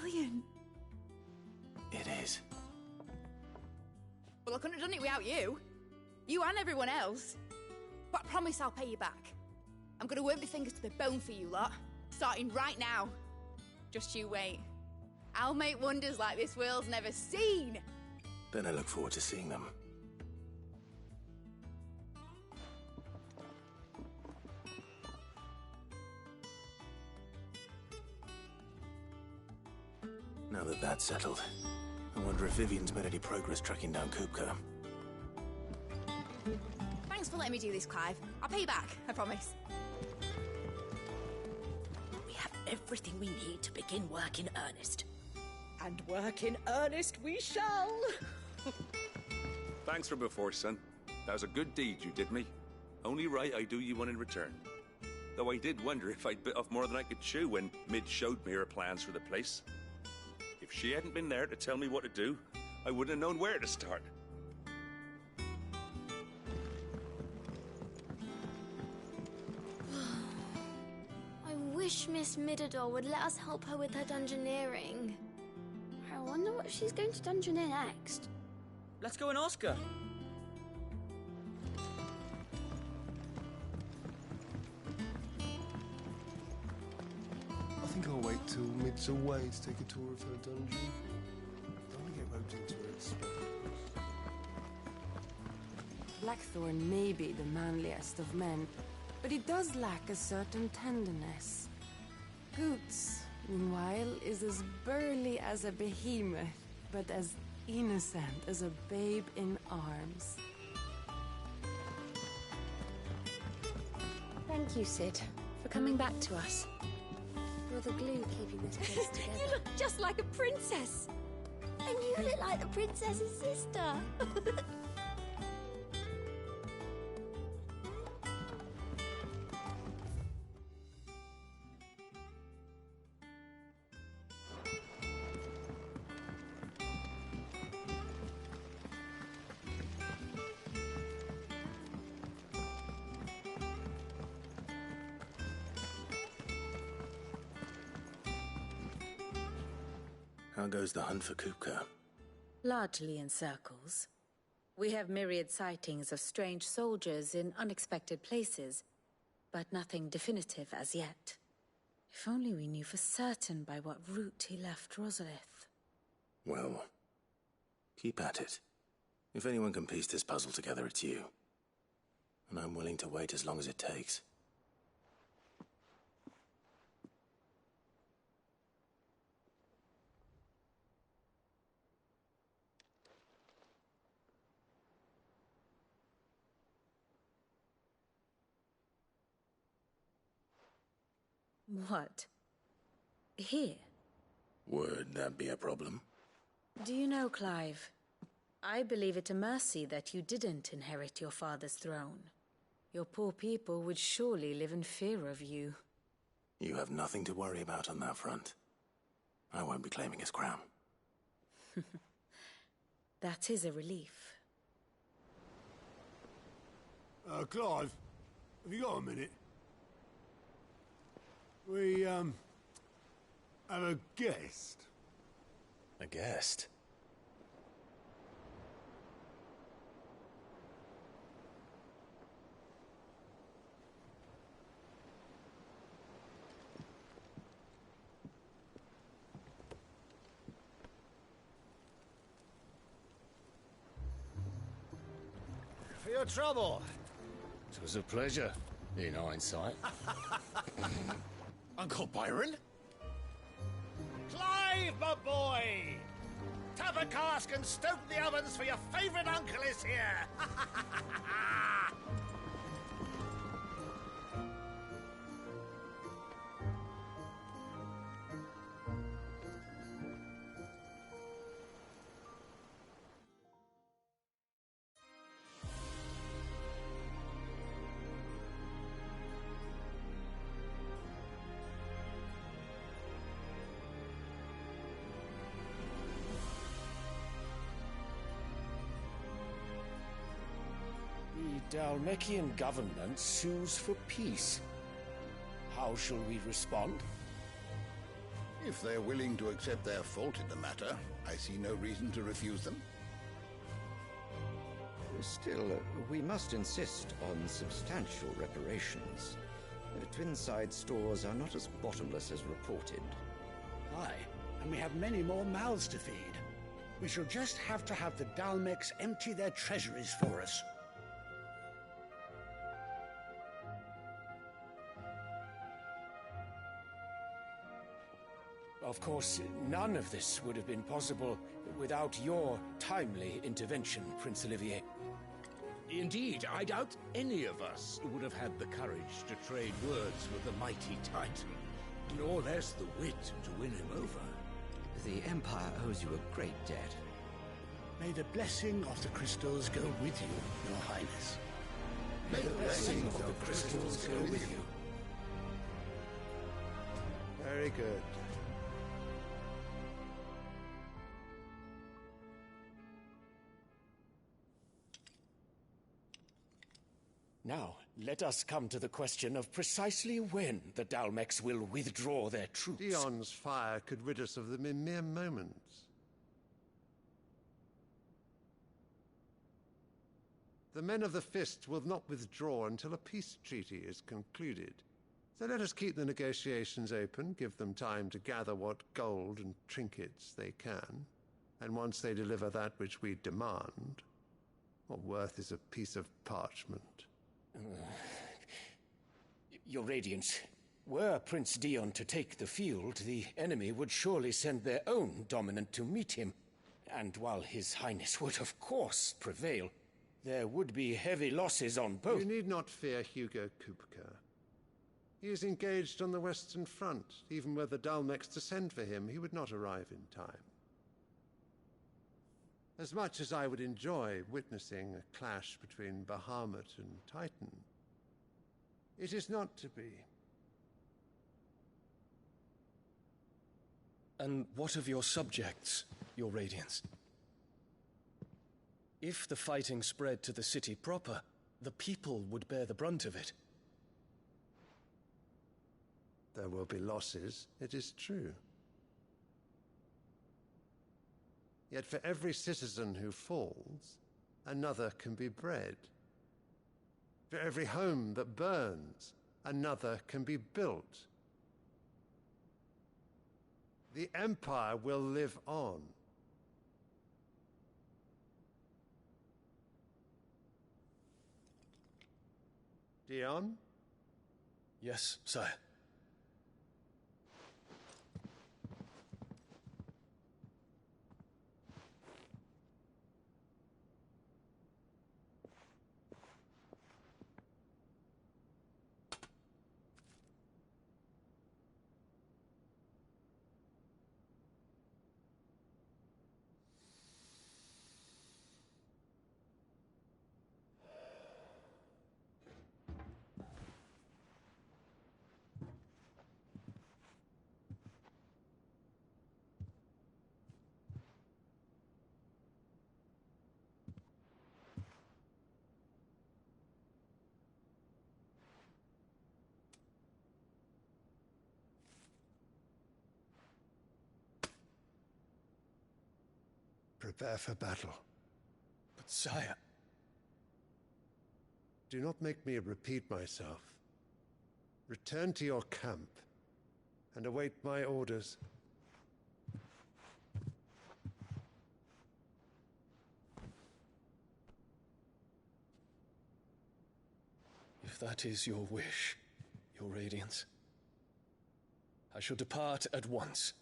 [SPEAKER 4] Brilliant.
[SPEAKER 1] It is.
[SPEAKER 4] Well, I couldn't have done it without you. You and everyone else. But I promise I'll pay you back. I'm gonna work my fingers to the bone for you lot. Starting right now. Just you wait. I'll make wonders like this world's never seen.
[SPEAKER 1] Then I look forward to seeing them. Now that that's settled, I wonder if Vivian's made any progress tracking down Kupka.
[SPEAKER 4] Thanks for letting me do this, Clive. I'll pay you back, I promise.
[SPEAKER 20] We have everything we need to begin work in earnest. And work in earnest we shall!
[SPEAKER 9] Thanks for before, son. That was a good deed you did me. Only right I do you one in return. Though I did wonder if I'd bit off more than I could chew when Mid showed me her plans for the place. If she hadn't been there to tell me what to do, I wouldn't have known where to start.
[SPEAKER 21] I wish Miss Midador would let us help her with her dungeoneering. I wonder what she's going to dungeoneer next.
[SPEAKER 22] Let's go and ask her.
[SPEAKER 17] I think I'll wait till Mid's away to take a tour of her dungeon. Don't want to get roped into it.
[SPEAKER 5] Blackthorn may be the manliest of men, but he does lack a certain tenderness. Goots, meanwhile, is as burly as a behemoth, but as innocent as a babe in arms.
[SPEAKER 10] Thank you, Sid, for coming back to us. You're the glue keeping this place together.
[SPEAKER 21] You look just like a princess! And you look like the princess's sister!
[SPEAKER 1] How goes the hunt for Kupka?
[SPEAKER 5] Largely in circles. We have myriad sightings of strange soldiers in unexpected places, but nothing definitive as yet. If only we knew for certain by what route he left Rosalith.
[SPEAKER 1] Well, keep at it. If anyone can piece this puzzle together, it's you. And I'm willing to wait as long as it takes.
[SPEAKER 5] What? Here?
[SPEAKER 1] Would that be a problem?
[SPEAKER 5] Do you know, Clive? I believe it a mercy that you didn't inherit your father's throne. Your poor people would surely live in fear of you.
[SPEAKER 1] You have nothing to worry about on that front. I won't be claiming his crown.
[SPEAKER 5] That is a relief.
[SPEAKER 2] Clive, have you got a minute? We, have a guest.
[SPEAKER 1] A guest?
[SPEAKER 3] For your trouble. It was a pleasure, in hindsight.
[SPEAKER 2] Uncle Byron?
[SPEAKER 3] Clive, my boy! Tap a cask and stoke the ovens, for your favourite uncle is here!
[SPEAKER 12] The Dalmekian government sues for peace. How shall we respond?
[SPEAKER 19] If they're willing to accept their fault in the matter, I see no reason to refuse them.
[SPEAKER 22] Still, we must insist on substantial reparations. Twinside stores are not as bottomless as reported.
[SPEAKER 2] Aye, and we have many more mouths to feed. We shall just have to have the Dalmecs empty their treasuries for us.
[SPEAKER 12] Of course, none of this would have been possible without your timely intervention, Prince Olivier.
[SPEAKER 3] Indeed, I doubt any of us would have had the courage to trade words with the mighty Titan, nor less the wit to win him over.
[SPEAKER 22] The Empire owes you a great debt.
[SPEAKER 2] May the blessing of the crystals go with you, Your Highness.
[SPEAKER 3] May the blessing of the crystals go with you.
[SPEAKER 2] Very good.
[SPEAKER 12] Now, let us come to the question of precisely when the Dalmecs will withdraw their troops.
[SPEAKER 23] Dion's fire could rid us of them in mere moments. The men of the Fist will not withdraw until a peace treaty is concluded. So let us keep the negotiations open, give them time to gather what gold and trinkets they can, and once they deliver that which we demand, what worth is a piece of parchment?
[SPEAKER 12] Your Radiance, were Prince Dion to take the field, the enemy would surely send their own dominant to meet him. And while His Highness would of course prevail, there would be heavy losses on both.
[SPEAKER 23] You need not fear Hugo Kupka. He is engaged on the Western Front. Even were the Dalmecs to send for him, he would not arrive in time. As much as I would enjoy witnessing a clash between Bahamut and Titan, it is not to be.
[SPEAKER 13] And what of your subjects, Your Radiance? If the fighting spread to the city proper, the people would bear the brunt of it.
[SPEAKER 23] There will be losses, it is true. Yet for every citizen who falls, another can be bred. For every home that burns, another can be built. The Empire will live on. Dion?
[SPEAKER 12] Yes, sire.
[SPEAKER 23] Prepare for battle.
[SPEAKER 12] But sire...
[SPEAKER 23] Do not make me repeat myself. Return to your camp and await my orders.
[SPEAKER 12] If that is your wish, Your Radiance, I shall depart at once.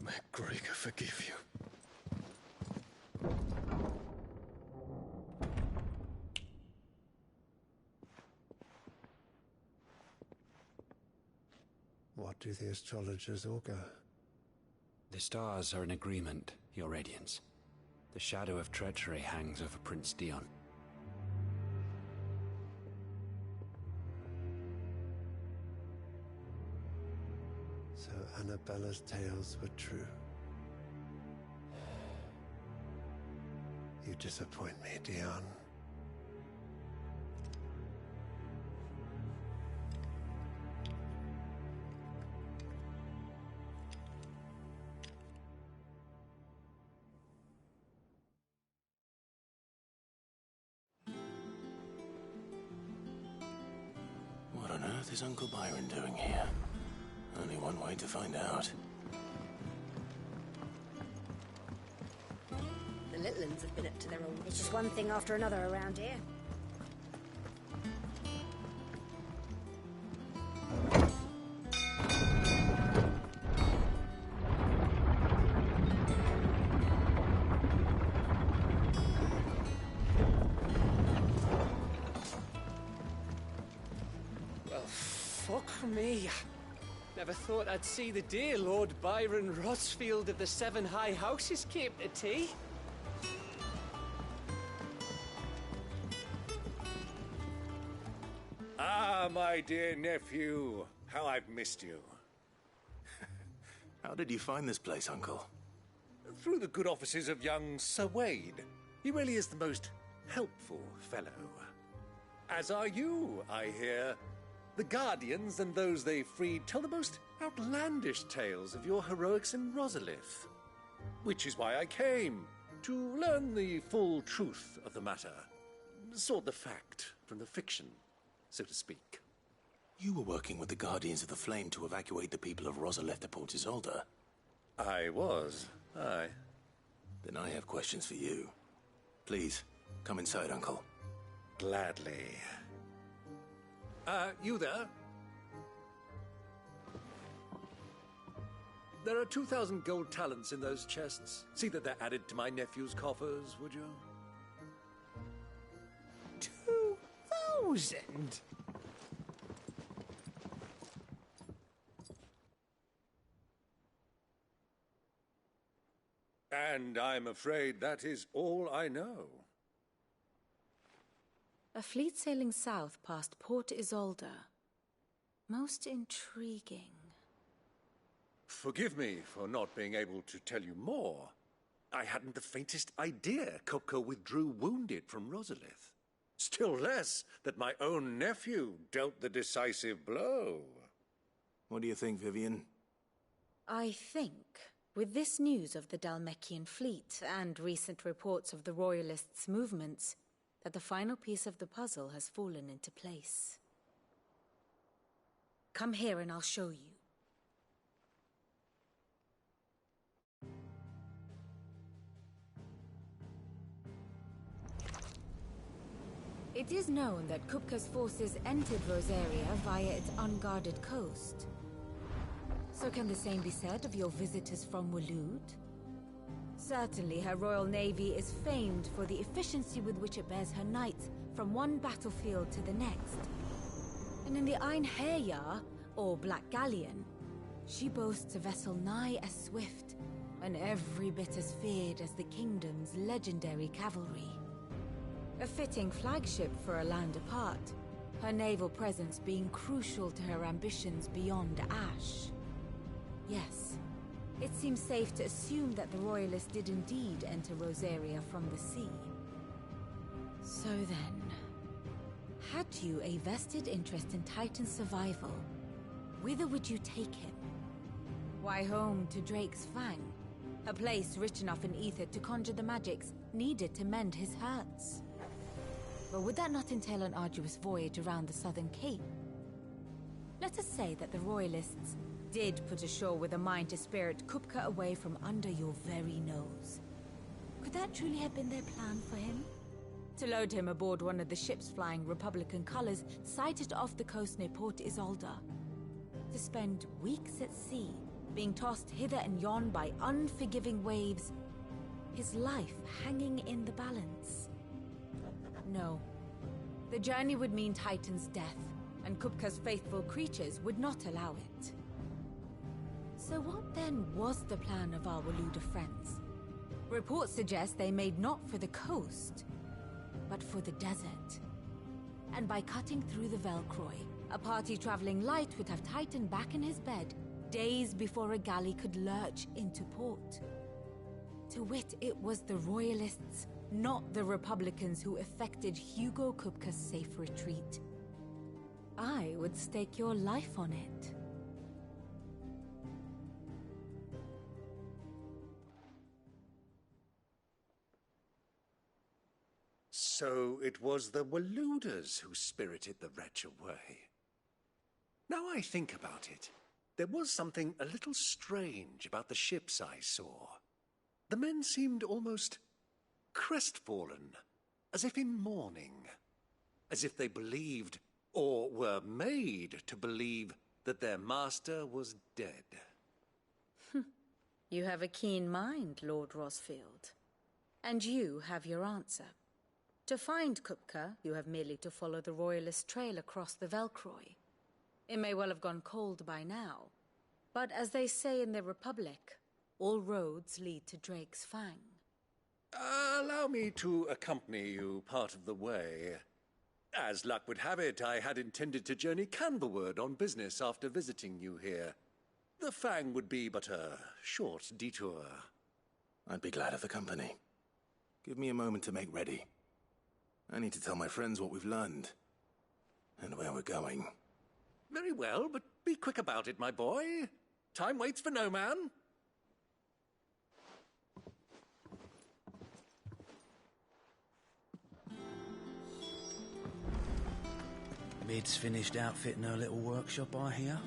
[SPEAKER 12] May Gregor forgive you.
[SPEAKER 23] What do the astrologers augur?
[SPEAKER 2] The stars are in agreement, Your Radiance. The shadow of treachery hangs over Prince Dion.
[SPEAKER 23] So Annabella's tales were true. You disappoint me, Dion.
[SPEAKER 1] What on earth is Uncle Byron doing here? Only one way to find out.
[SPEAKER 10] The little uns have been up to their own. It's just one thing after another around here.
[SPEAKER 12] Well, fuck me. Never thought I'd see the day Lord Byron Rosfield of the Seven High Houses came to tea.
[SPEAKER 3] Ah, my dear nephew. How I've missed you.
[SPEAKER 1] How did you find this place, Uncle?
[SPEAKER 3] Through the good offices of young Sir Wade. He really is the most helpful fellow. As are you, I hear. The Guardians and those they freed tell the most outlandish tales of your heroics in Rosalith. Which is why I came, to learn the full truth of the matter. Sort the fact from the fiction, so to speak.
[SPEAKER 1] You were working with the Guardians of the Flame to evacuate the people of Rosalith to Port Isolde.
[SPEAKER 3] I was, aye.
[SPEAKER 1] Then I have questions for you. Please, come inside, Uncle.
[SPEAKER 3] Gladly. You there? There are 2,000 gold talents in those chests. See that they're added to my nephew's coffers, would you?
[SPEAKER 12] 2,000?
[SPEAKER 3] And I'm afraid that is all I know.
[SPEAKER 5] A fleet sailing south past Port Isolde. Most intriguing.
[SPEAKER 3] Forgive me for not being able to tell you more. I hadn't the faintest idea Coco withdrew wounded from Rosalith. Still less that my own nephew dealt the decisive blow.
[SPEAKER 1] What do you think, Vivian?
[SPEAKER 5] I think, with this news of the Dalmekian fleet and recent reports of the Royalists' movements, that the final piece of the puzzle has fallen into place.
[SPEAKER 20] Come here and I'll show you.
[SPEAKER 5] It is known that Kupka's forces entered Rosaria via its unguarded coast. So can the same be said of your visitors from Waloed? Certainly her royal navy is famed for the efficiency with which it bears her knights from one battlefield to the next. And in the Einherjar, or Black Galleon, she boasts a vessel nigh as swift and every bit as feared as the kingdom's legendary cavalry. A fitting flagship for a land apart, her naval presence being crucial to her ambitions beyond Ash. Yes, it seems safe to assume that the Royalists did indeed enter Rosaria from the sea. So then, had you a vested interest in Titan's survival, whither would you take him? Why, home to Drake's Fang, a place rich enough in ether to conjure the magics needed to mend his hurts. But would that not entail an arduous voyage around the southern cape? Let us say that the Royalists did put ashore with a mind to spirit Kupka away from under your very nose. Could that truly have been their plan for him? To load him aboard one of the ships flying Republican colors sighted off the coast near Port Isolde? To spend weeks at sea, being tossed hither and yon by unforgiving waves, his life hanging in the balance? No. The journey would mean Titan's death, and Kupka's faithful creatures would not allow it. So what then was the plan of our Waluda friends? Reports suggest they made not for the coast, but for the desert. And by cutting through the Velcroy, a party traveling light would have Titan back in his bed days before a galley could lurch into port. To wit, it was the Royalists, not the Republicans, who effected Hugo Kupka's safe retreat. I would stake your life on it.
[SPEAKER 3] So it was the Waludas who spirited the wretch away. Now I think about it, there was something a little strange about the ships I saw. The men seemed almost crestfallen, as if in mourning, as if they believed, or were made to believe, that their master was dead.
[SPEAKER 5] You have a keen mind, Lord Rosfield. And you have your answer. To find Kupka, you have merely to follow the Royalist trail across the Velcroy. It may well have gone cold by now, but as they say in the Republic, all roads lead to Drake's Fang.
[SPEAKER 3] Allow me to accompany you part of the way. As luck would have it, I had intended to journey Canberward on business after visiting you here. The Fang would be but a short detour.
[SPEAKER 1] I'd be glad of the company. Give me a moment to make ready. I need to tell my friends what we've learned, and where we're going.
[SPEAKER 3] Very well, but be quick about it, my boy. Time waits for no man.
[SPEAKER 2] Mid's finished outfitting her little workshop, I hear.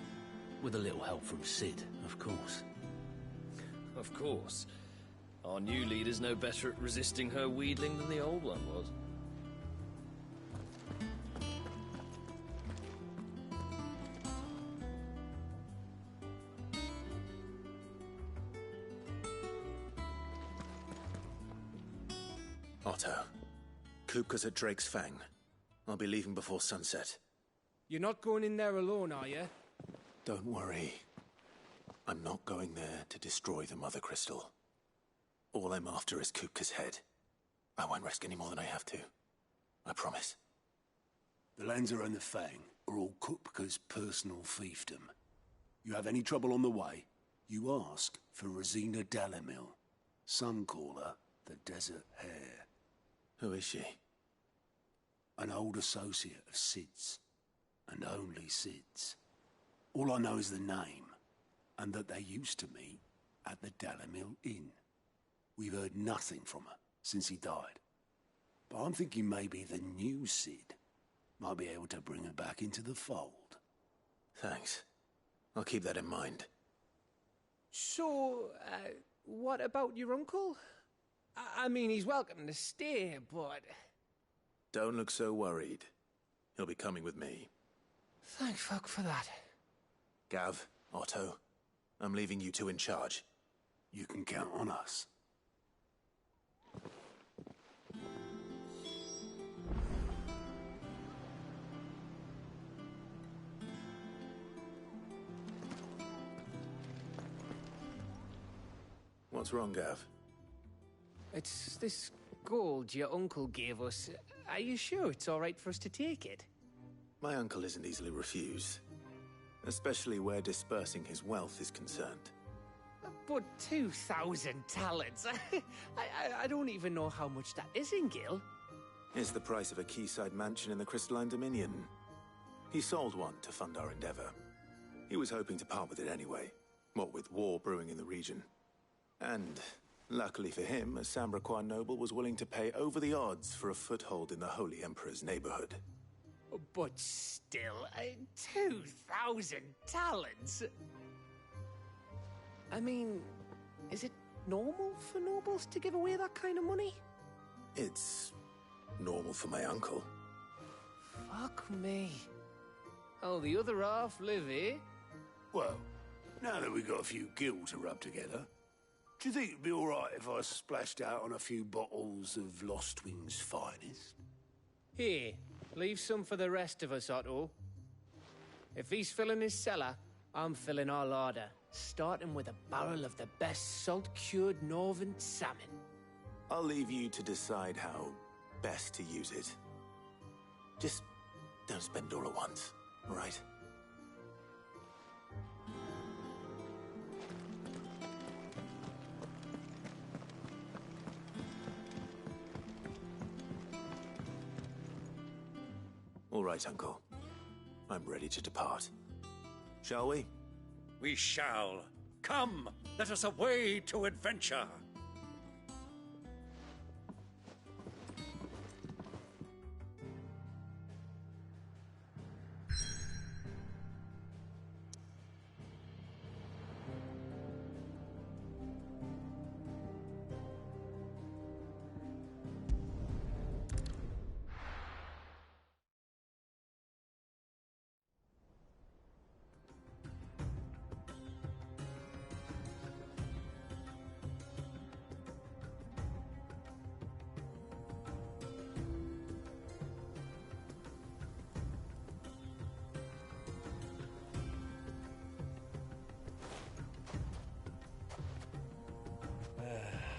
[SPEAKER 2] With a little help from Sid, of course.
[SPEAKER 6] Of course. Our new leader's no better at resisting her wheedling than the old one was.
[SPEAKER 1] Otto, Kupka's at Drake's Fang. I'll be leaving before sunset.
[SPEAKER 11] You're not going in there alone, are you?
[SPEAKER 1] Don't worry. I'm not going there to destroy the Mother Crystal. All I'm after is Kupka's head. I won't risk any more than I have to. I promise.
[SPEAKER 2] The Lanza and the Fang are all Kupka's personal fiefdom. You have any trouble on the way, you ask for Rosina Dalamil. Some call her the Desert Hare.
[SPEAKER 1] Who is she?
[SPEAKER 2] An old associate of Sid's, and only Sid's. All I know is the name, and that they used to meet at the Dalamil Inn. We've heard nothing from her since he died. But I'm thinking maybe the new Sid might be able to bring her back into the fold.
[SPEAKER 1] Thanks. I'll keep that in mind.
[SPEAKER 11] So, what about your uncle? I mean, he's welcome to stay, but...
[SPEAKER 1] Don't look so worried. He'll be coming with me.
[SPEAKER 11] Thank fuck for that.
[SPEAKER 1] Gav, Otto, I'm leaving you two in charge.
[SPEAKER 2] You can count on us.
[SPEAKER 1] What's wrong, Gav?
[SPEAKER 11] It's this gold your uncle gave us. Are you sure it's all right for us to take it?
[SPEAKER 1] My uncle isn't easily refused, especially where dispersing his wealth is concerned.
[SPEAKER 11] But 2,000 talents? I don't even know how much that is in Gil.
[SPEAKER 1] It's the price of a quayside mansion in the Crystalline Dominion. He sold one to fund our endeavor. He was hoping to part with it anyway, what with war brewing in the region. And, luckily for him, a Sambraquan noble was willing to pay over the odds for a foothold in the Holy Emperor's neighborhood.
[SPEAKER 11] But still, 2,000 talents? I mean, is it normal for nobles to give away that kind of money?
[SPEAKER 1] It's normal for my uncle.
[SPEAKER 11] Fuck me. Oh, the other half live, eh?
[SPEAKER 2] Well, now that we've got a few gil to rub together, do you think it'd be all right if I splashed out on a few bottles of Lost Wing's finest?
[SPEAKER 11] Here, leave some for the rest of us, Otto. If he's filling his cellar, I'm filling our larder, starting with a barrel of the best salt-cured northern salmon.
[SPEAKER 1] I'll leave you to decide how best to use it. Just don't spend all at once, all right? All right, Uncle. I'm ready to depart. Shall we?
[SPEAKER 3] We shall. Come, let us away to adventure.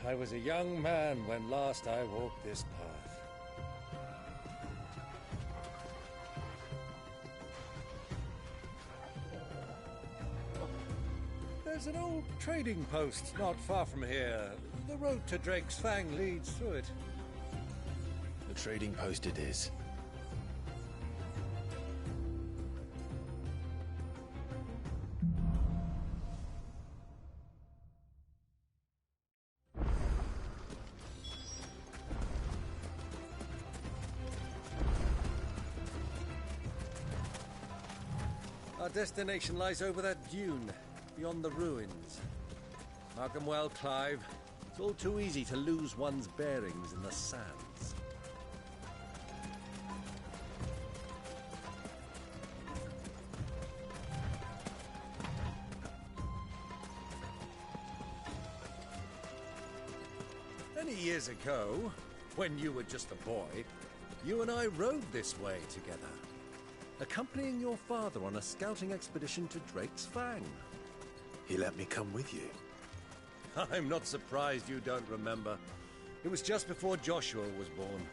[SPEAKER 3] I was a young man when last I walked this path. There's an old trading post not far from here. The road to Drake's Fang leads through it.
[SPEAKER 1] The trading post it is.
[SPEAKER 3] Our destination lies over that dune, beyond the ruins. Mark 'em well, Clive. It's all too easy to lose one's bearings in the sands. Many years ago, when you were just a boy, you and I rode this way together, accompanying your father on a scouting expedition to Drake's Fang.
[SPEAKER 1] He let me come with you.
[SPEAKER 3] I'm not surprised you don't remember. It was just before Joshua was born.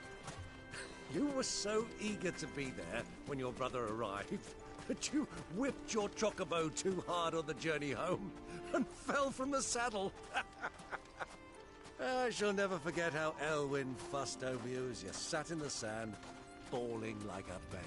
[SPEAKER 3] You were so eager to be there when your brother arrived that you whipped your chocobo too hard on the journey home and fell from the saddle. I shall never forget how Elwyn fussed over you as you sat in the sand, bawling like a babe.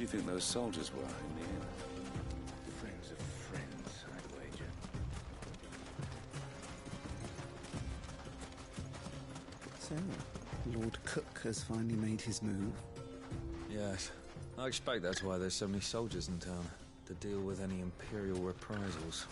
[SPEAKER 9] you think those soldiers were in the inn? Friends of friends, I'd wager.
[SPEAKER 14] So, Lord Cook has finally made his move.
[SPEAKER 16] Yes. I expect that's why there's so many soldiers in town, to deal with any Imperial reprisals.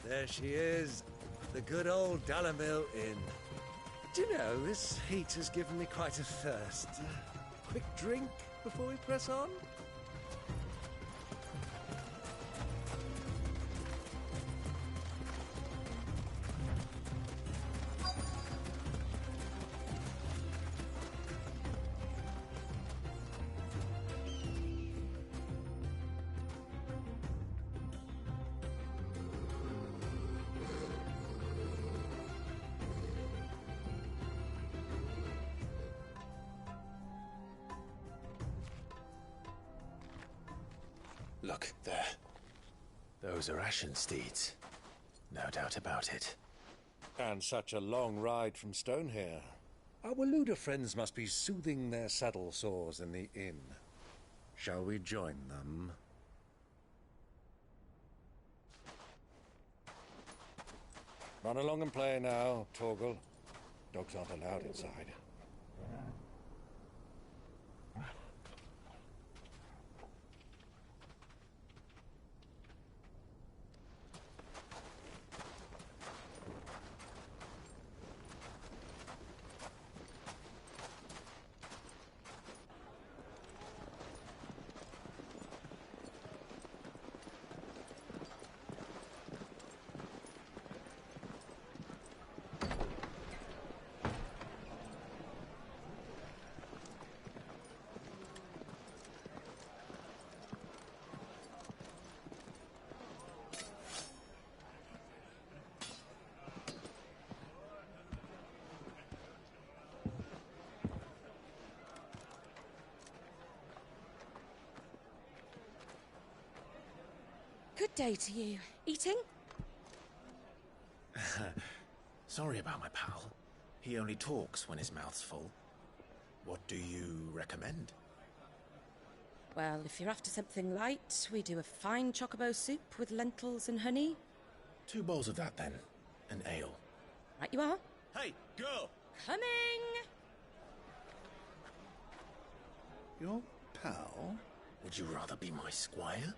[SPEAKER 3] There she is, the good old Dalamil Inn. Do you know, this heat has given me quite a thirst. Quick drink before we press on?
[SPEAKER 1] Look, there. Those are Ashen steeds. No doubt about it.
[SPEAKER 3] And such a long ride from Stonehair. Our Waluda friends must be soothing their saddle sores in the inn. Shall we join them? Run along and play now, Torgal. Dogs aren't allowed inside.
[SPEAKER 8] Good day to you. Eating?
[SPEAKER 1] Sorry about my pal. He only talks when his mouth's full. What do you recommend?
[SPEAKER 8] Well, if you're after something light, we do a fine chocobo soup with lentils and honey.
[SPEAKER 1] 2 bowls of that, then. An ale.
[SPEAKER 8] Right you are.
[SPEAKER 1] Hey, girl!
[SPEAKER 8] Coming!
[SPEAKER 19] Your pal?
[SPEAKER 1] Would you rather be my squire?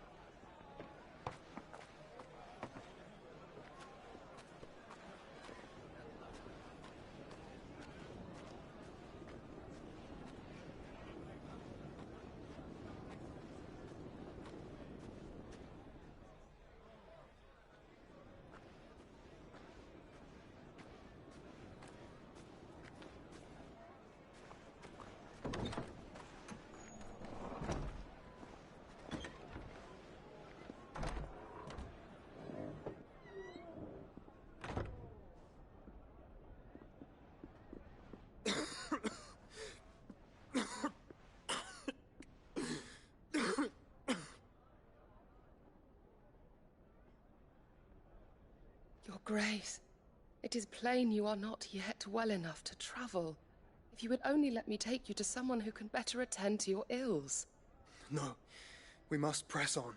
[SPEAKER 7] Your Grace, it is plain you are not yet well enough to travel. If you would only let me take you to someone who can better attend to your ills.
[SPEAKER 15] No, we must press on.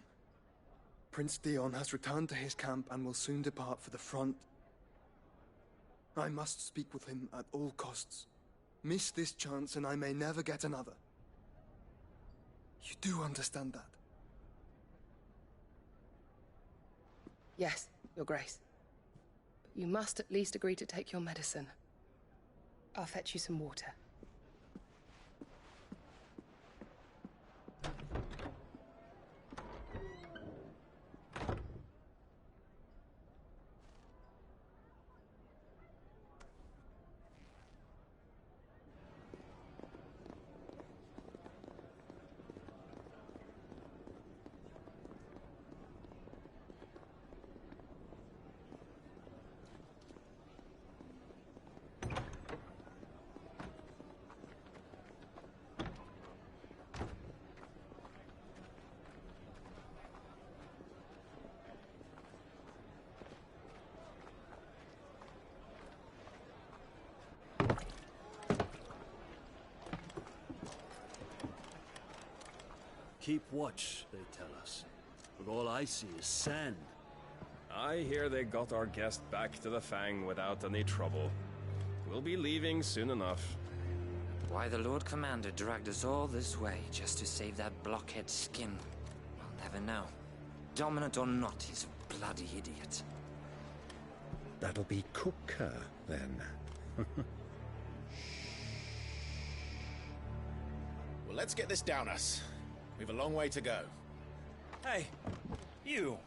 [SPEAKER 15] Prince Dion has returned to his camp and will soon depart for the front. I must speak with him at all costs. Miss this chance and I may never get another. You do understand that?
[SPEAKER 7] Yes, Your Grace. But you must at least agree to take your medicine. I'll fetch you some water.
[SPEAKER 2] Keep watch, they tell us. But all I see is sand.
[SPEAKER 6] I hear they got our guest back to the Fang without any trouble. We'll be leaving soon enough.
[SPEAKER 18] Why the Lord Commander dragged us all this way just to save that blockhead's skin, I'll never know. Dominant or not, he's a bloody idiot.
[SPEAKER 24] That'll be Cooker, then.
[SPEAKER 1] Well, let's get this down us. We've a long way to go.
[SPEAKER 16] Hey, you!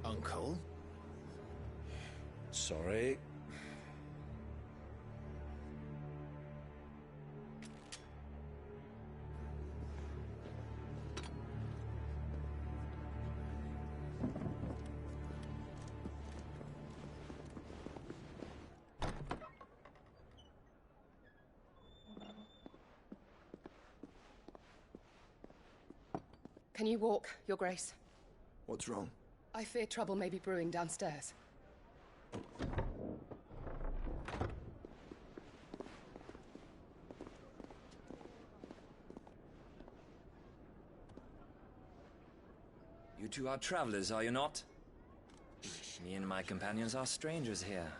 [SPEAKER 1] Uncle?
[SPEAKER 24] Sorry.
[SPEAKER 7] Can you walk, Your Grace?
[SPEAKER 15] What's wrong?
[SPEAKER 7] I fear trouble may be brewing downstairs.
[SPEAKER 18] You two are travelers, are you not? Me and my companions are strangers here.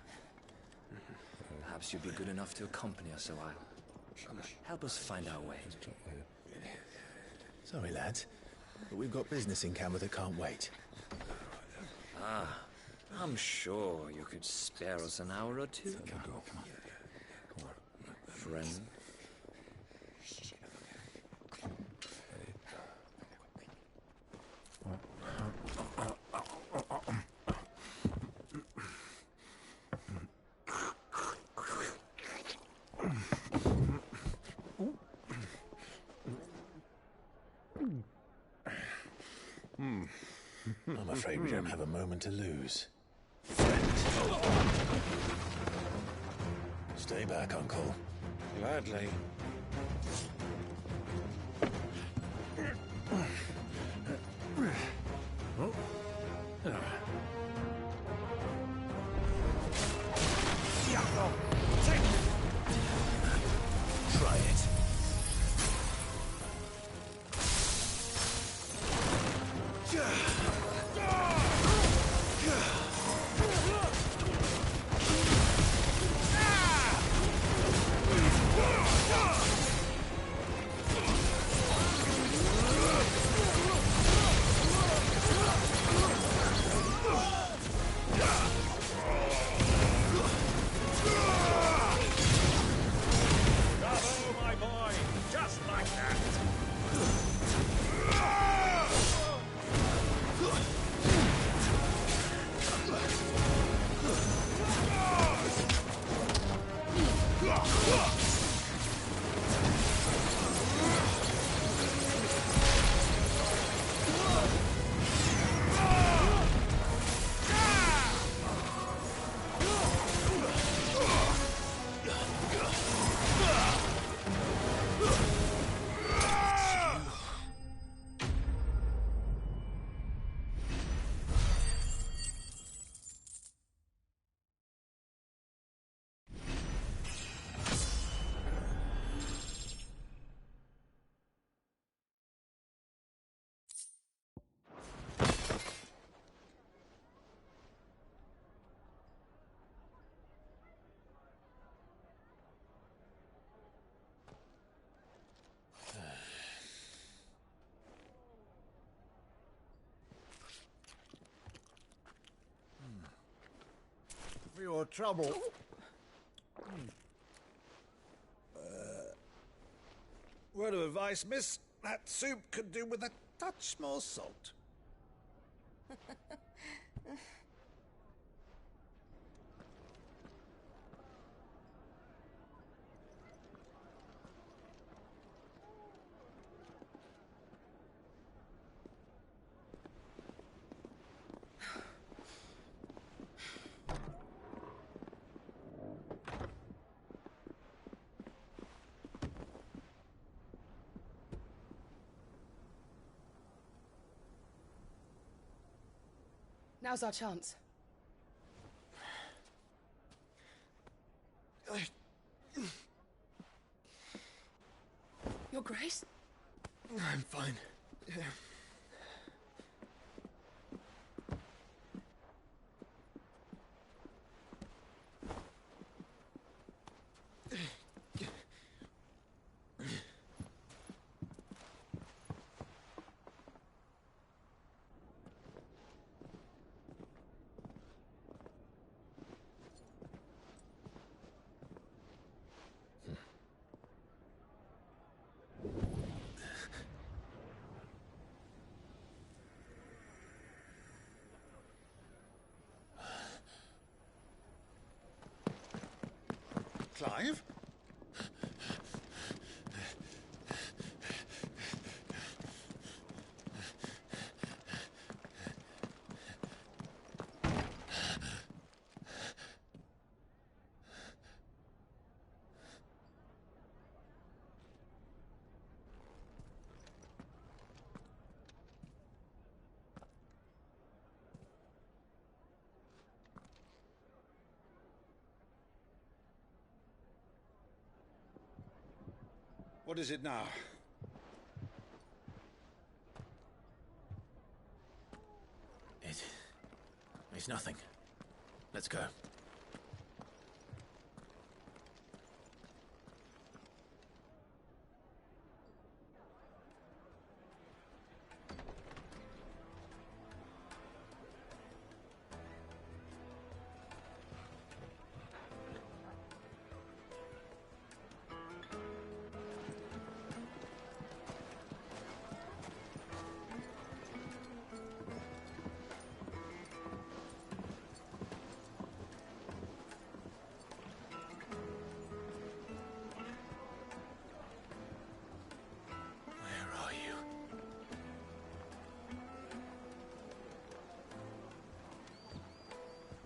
[SPEAKER 18] Perhaps you'd be good enough to accompany us a while. Help us find our way.
[SPEAKER 1] Sorry, lads, but we've got business in camera that can't wait.
[SPEAKER 18] Ah, I'm sure you could spare us an hour or two. Friend.
[SPEAKER 1] I'm afraid we don't have a moment to lose. Stay back, Uncle.
[SPEAKER 9] Gladly.
[SPEAKER 1] Try it.
[SPEAKER 23] your trouble.
[SPEAKER 12] Word of advice, miss. That soup could do with a touch more salt.
[SPEAKER 7] Now's our chance. Your Grace?
[SPEAKER 15] I'm fine. Yeah.
[SPEAKER 3] Clive?
[SPEAKER 12] What is it now?
[SPEAKER 1] It's nothing. Let's go.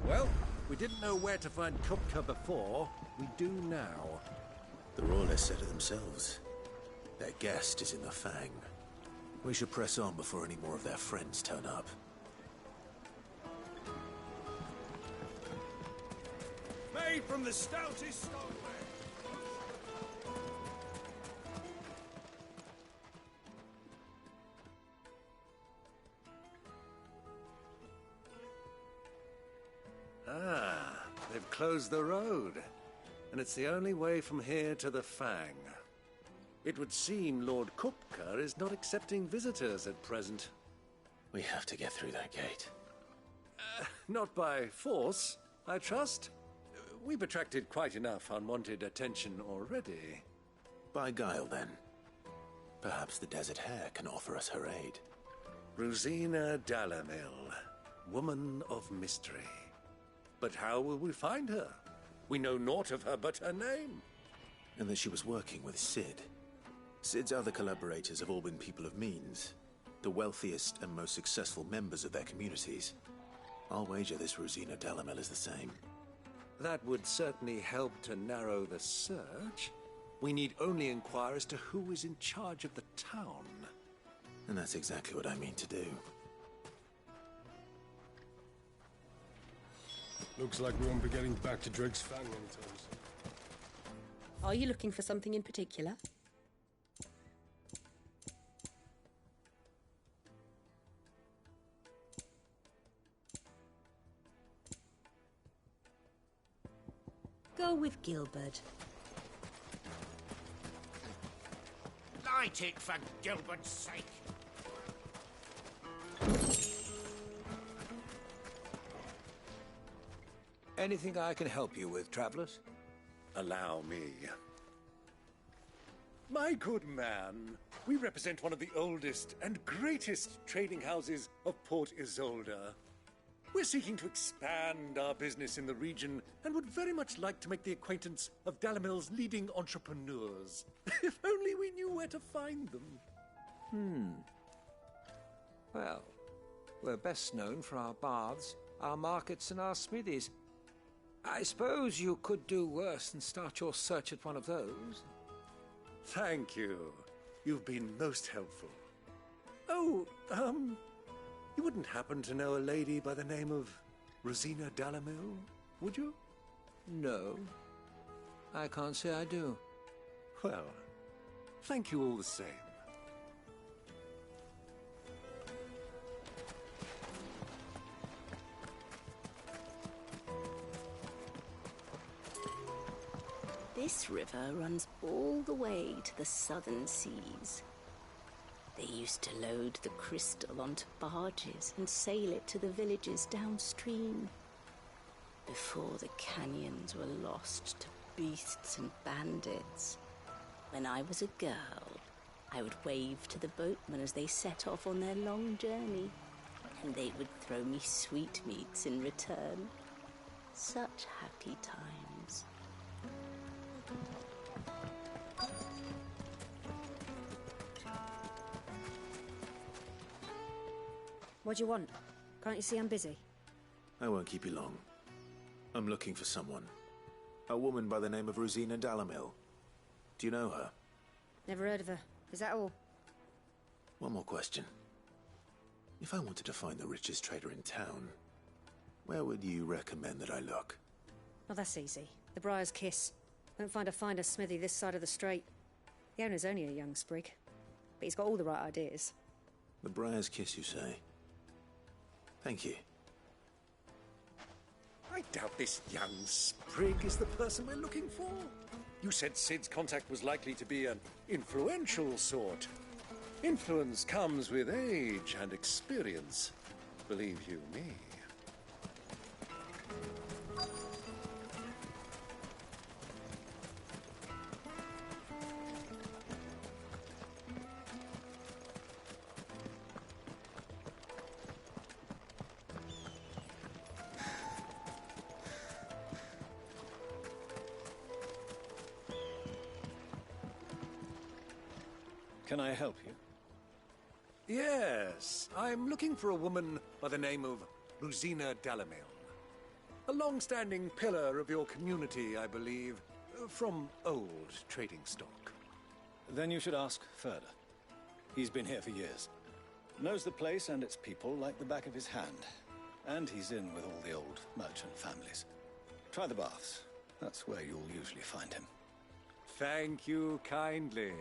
[SPEAKER 12] Well, we didn't know where to find Kupka before. We do now.
[SPEAKER 1] The Royalists said it themselves. Their guest is in the Fang. We should press on before any more of their friends turn up.
[SPEAKER 12] Made from the stoutest stoneware.
[SPEAKER 3] Ah, they've closed the road. And it's the only way from here to the Fang. It would seem Lord Kupka is not accepting visitors at present.
[SPEAKER 1] We have to get through that gate.
[SPEAKER 3] Not by force, I trust. We've attracted quite enough unwanted attention already.
[SPEAKER 1] By guile, then. Perhaps the Desert Hare can offer us her aid.
[SPEAKER 3] Rosina Dalamil, woman of mystery. But how will we find her? We know naught of her but her name.
[SPEAKER 1] And that she was working with Sid. Sid's other collaborators have all been people of means, the wealthiest and most successful members of their communities. I'll wager this Rosina Dalamil is the same.
[SPEAKER 3] That would certainly help to narrow the search. We need only inquire as to who is in charge of the town.
[SPEAKER 1] And that's exactly what I mean to do.
[SPEAKER 4] Looks like we won't be getting back to Drake's Fang anytime soon.
[SPEAKER 8] Are you looking for something in particular? Go with Gilbert.
[SPEAKER 12] Light it for Gilbert's sake. Anything I can help you with, travelers?
[SPEAKER 3] Allow me. My good man, we represent one of the oldest and greatest trading houses of Port Isolde. We're seeking to expand our business in the region and would very much like to make the acquaintance of Dalamil's leading entrepreneurs. If only we knew where to find them.
[SPEAKER 12] Well, we're best known for our baths, our markets, and our smithies. I suppose you could do worse than start your search at one of those.
[SPEAKER 3] Thank you. You've been most helpful. Oh, you wouldn't happen to know a lady by the name of Rosina Dalamil, would you?
[SPEAKER 12] No. I can't say I do.
[SPEAKER 3] Well, thank you all the same.
[SPEAKER 13] This river runs all the way to the southern seas. They used to load the crystal onto barges and sail it to the villages downstream, before the canyons were lost to beasts and bandits. When I was a girl, I would wave to the boatmen as they set off on their long journey, and they would throw me sweetmeats in return. Such happy times.
[SPEAKER 17] What do you want? Can't you see I'm busy?
[SPEAKER 1] I won't keep you long. I'm looking for someone. A woman by the name of Rosina Dalamil. Do you know her?
[SPEAKER 17] Never heard of her. Is that all?
[SPEAKER 1] One more question. If I wanted to find the richest trader in town, where would you recommend that I look?
[SPEAKER 17] Oh, that's easy. The Briar's Kiss. Won't find a finer smithy this side of the strait. The owner's only a young sprig, but he's got all the right ideas.
[SPEAKER 1] The Briar's Kiss, you say? Thank you.
[SPEAKER 3] I doubt this young sprig is the person we're looking for. You said Sid's contact was likely to be an influential sort. Influence comes with age and experience, believe you me.
[SPEAKER 21] Can I help you?
[SPEAKER 3] Yes, I'm looking for a woman by the name of Rosina Dalamil. A long-standing pillar of your community, I believe, from old trading stock.
[SPEAKER 21] Then you should ask further. He's been here for years. Knows the place and its people like the back of his hand. And he's in with all the old merchant families. Try the baths. That's where you'll usually find him.
[SPEAKER 3] Thank you kindly.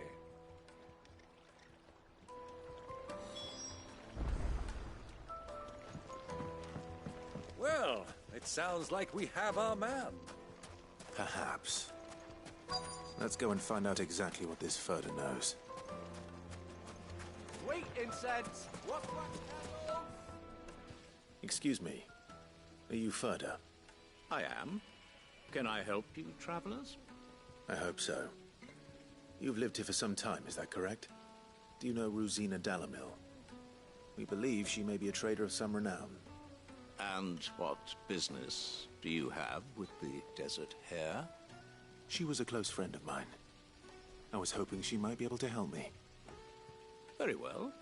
[SPEAKER 3] Well, it sounds like we have our man.
[SPEAKER 1] Perhaps. Let's go and find out exactly what this Furder knows.
[SPEAKER 22] Wait, incense! What?
[SPEAKER 1] Excuse me. Are you Furder?
[SPEAKER 25] I am. Can I help you, travelers?
[SPEAKER 1] I hope so. You've lived here for some time, is that correct? Do you know Rosina Dalamil? We believe she may be a trader of some renown.
[SPEAKER 25] And what business do you have with the desert hare?
[SPEAKER 1] She was a close friend of mine. I was hoping she might be able to help me.
[SPEAKER 25] Very well.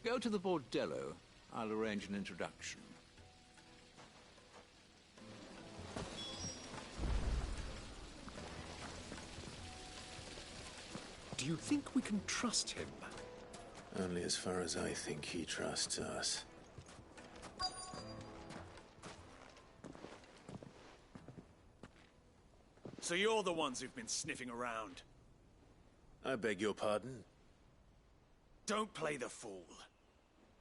[SPEAKER 25] Go to the bordello. I'll arrange an introduction.
[SPEAKER 3] Do you think we can trust him?
[SPEAKER 1] Only as far as I think he trusts us.
[SPEAKER 26] So you're the ones who've been sniffing around.
[SPEAKER 1] I beg your pardon?
[SPEAKER 26] Don't play the fool.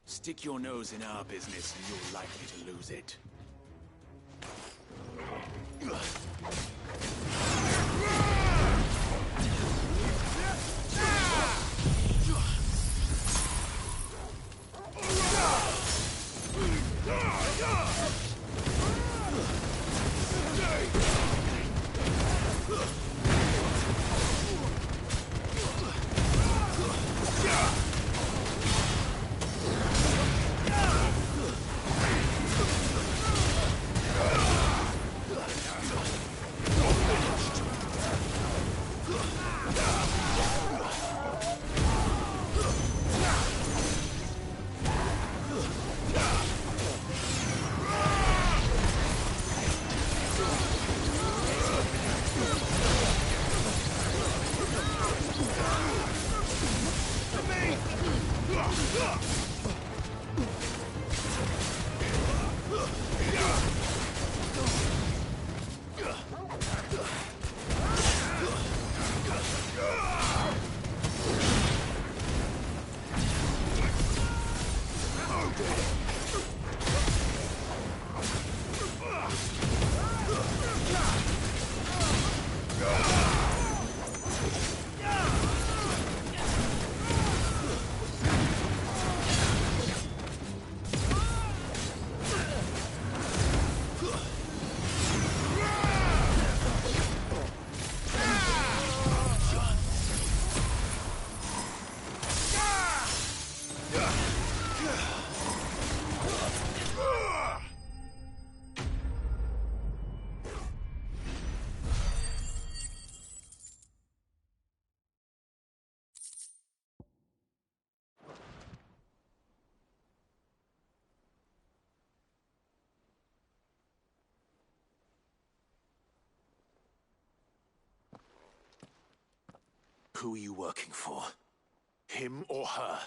[SPEAKER 26] Stick your nose in our business and you're likely to lose it.
[SPEAKER 2] Who are you working for? Him or her?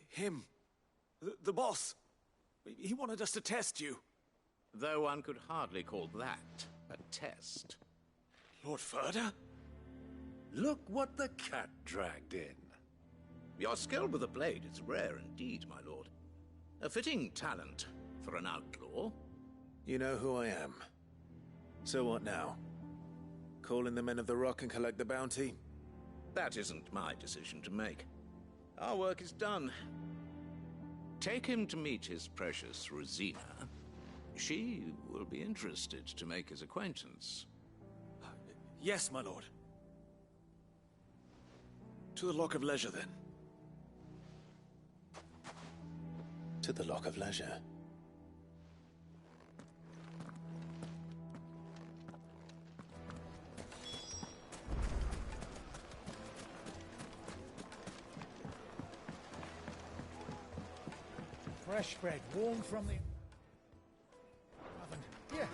[SPEAKER 21] Him. The boss. He wanted us to test you.
[SPEAKER 25] Though one could hardly call that a test.
[SPEAKER 21] Lord Ferda?
[SPEAKER 3] Look what the cat dragged in.
[SPEAKER 25] Your skill with the blade is rare indeed, my lord. A fitting talent for an outlaw.
[SPEAKER 1] You know who I am. So what now? Call in the Men of the Rock and collect the bounty?
[SPEAKER 25] That isn't my decision to make. Our work is done. Take him to meet his precious Rosina. She will be interested to make his acquaintance.
[SPEAKER 21] Yes, my lord. To the Lock of Leisure, then.
[SPEAKER 1] To the Lock of Leisure.
[SPEAKER 5] Fresh bread, warm from the oven. Here,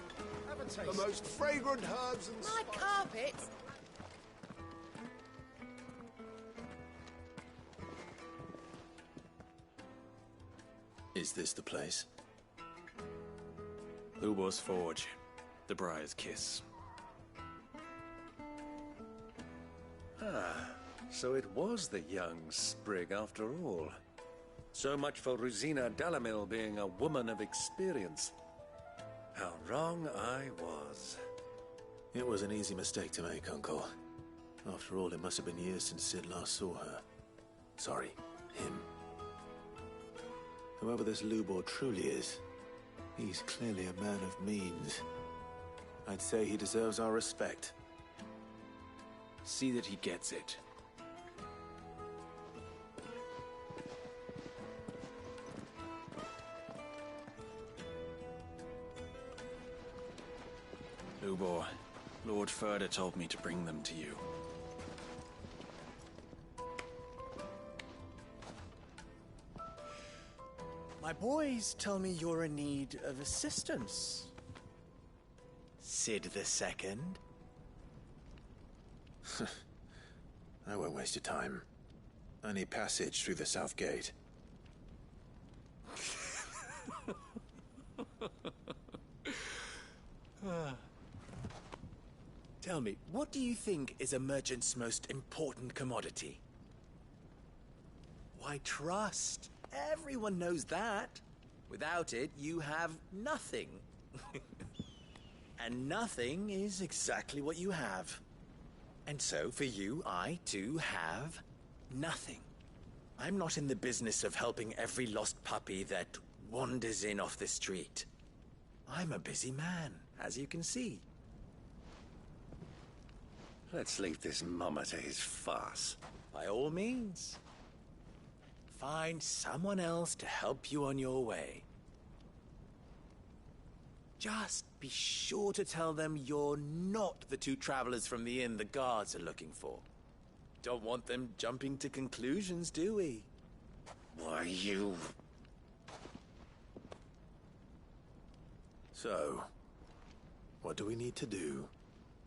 [SPEAKER 5] have a taste.
[SPEAKER 2] The most fragrant herbs and
[SPEAKER 7] My carpet!
[SPEAKER 1] Is this the place?
[SPEAKER 26] Lubor's Forge. The Briar's Kiss.
[SPEAKER 3] Ah, so it was the young sprig after all. So much for Rosina Dalamil being a woman of experience. How wrong I was.
[SPEAKER 1] It was an easy mistake to make, Uncle. After all, it must have been years since Sid last saw her. Sorry, him. Whoever this Lubor truly is, he's clearly a man of means. I'd say he deserves our respect.
[SPEAKER 26] See that he gets it. Lubor, Lord Ferda told me to bring them to you.
[SPEAKER 10] My boys tell me you're in need of assistance. Sid the Second.
[SPEAKER 1] I won't waste your time. I need passage through the south gate.
[SPEAKER 10] Tell me, what do you think is a merchant's most important commodity? Why, trust. Everyone knows that. Without it, you have nothing. And nothing is exactly what you have. And so, for you, I, too, have nothing. I'm not in the business of helping every lost puppy that wanders in off the street. I'm a busy man, as you can see.
[SPEAKER 3] Let's leave this mummer to his farce.
[SPEAKER 10] By all means. Find someone else to help you on your way. Just be sure to tell them you're not the two travelers from the inn the guards are looking for. Don't want them jumping to conclusions, do we?
[SPEAKER 3] Why, you...
[SPEAKER 1] So, what do we need to do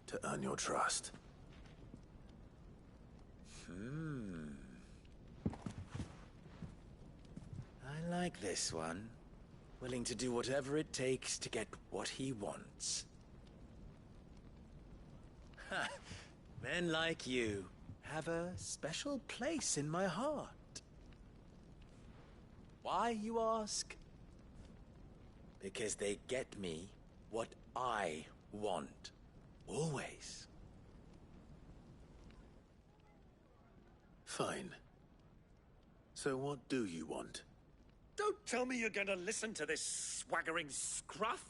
[SPEAKER 1] to earn your trust?
[SPEAKER 10] I like this one. Willing to do whatever it takes to get what he wants. Ha! Men like you have a special place in my heart. Why, you ask? Because they get me what I want. Always.
[SPEAKER 1] Fine. So what do you want?
[SPEAKER 3] Don't tell me you're going to listen to this swaggering scruff!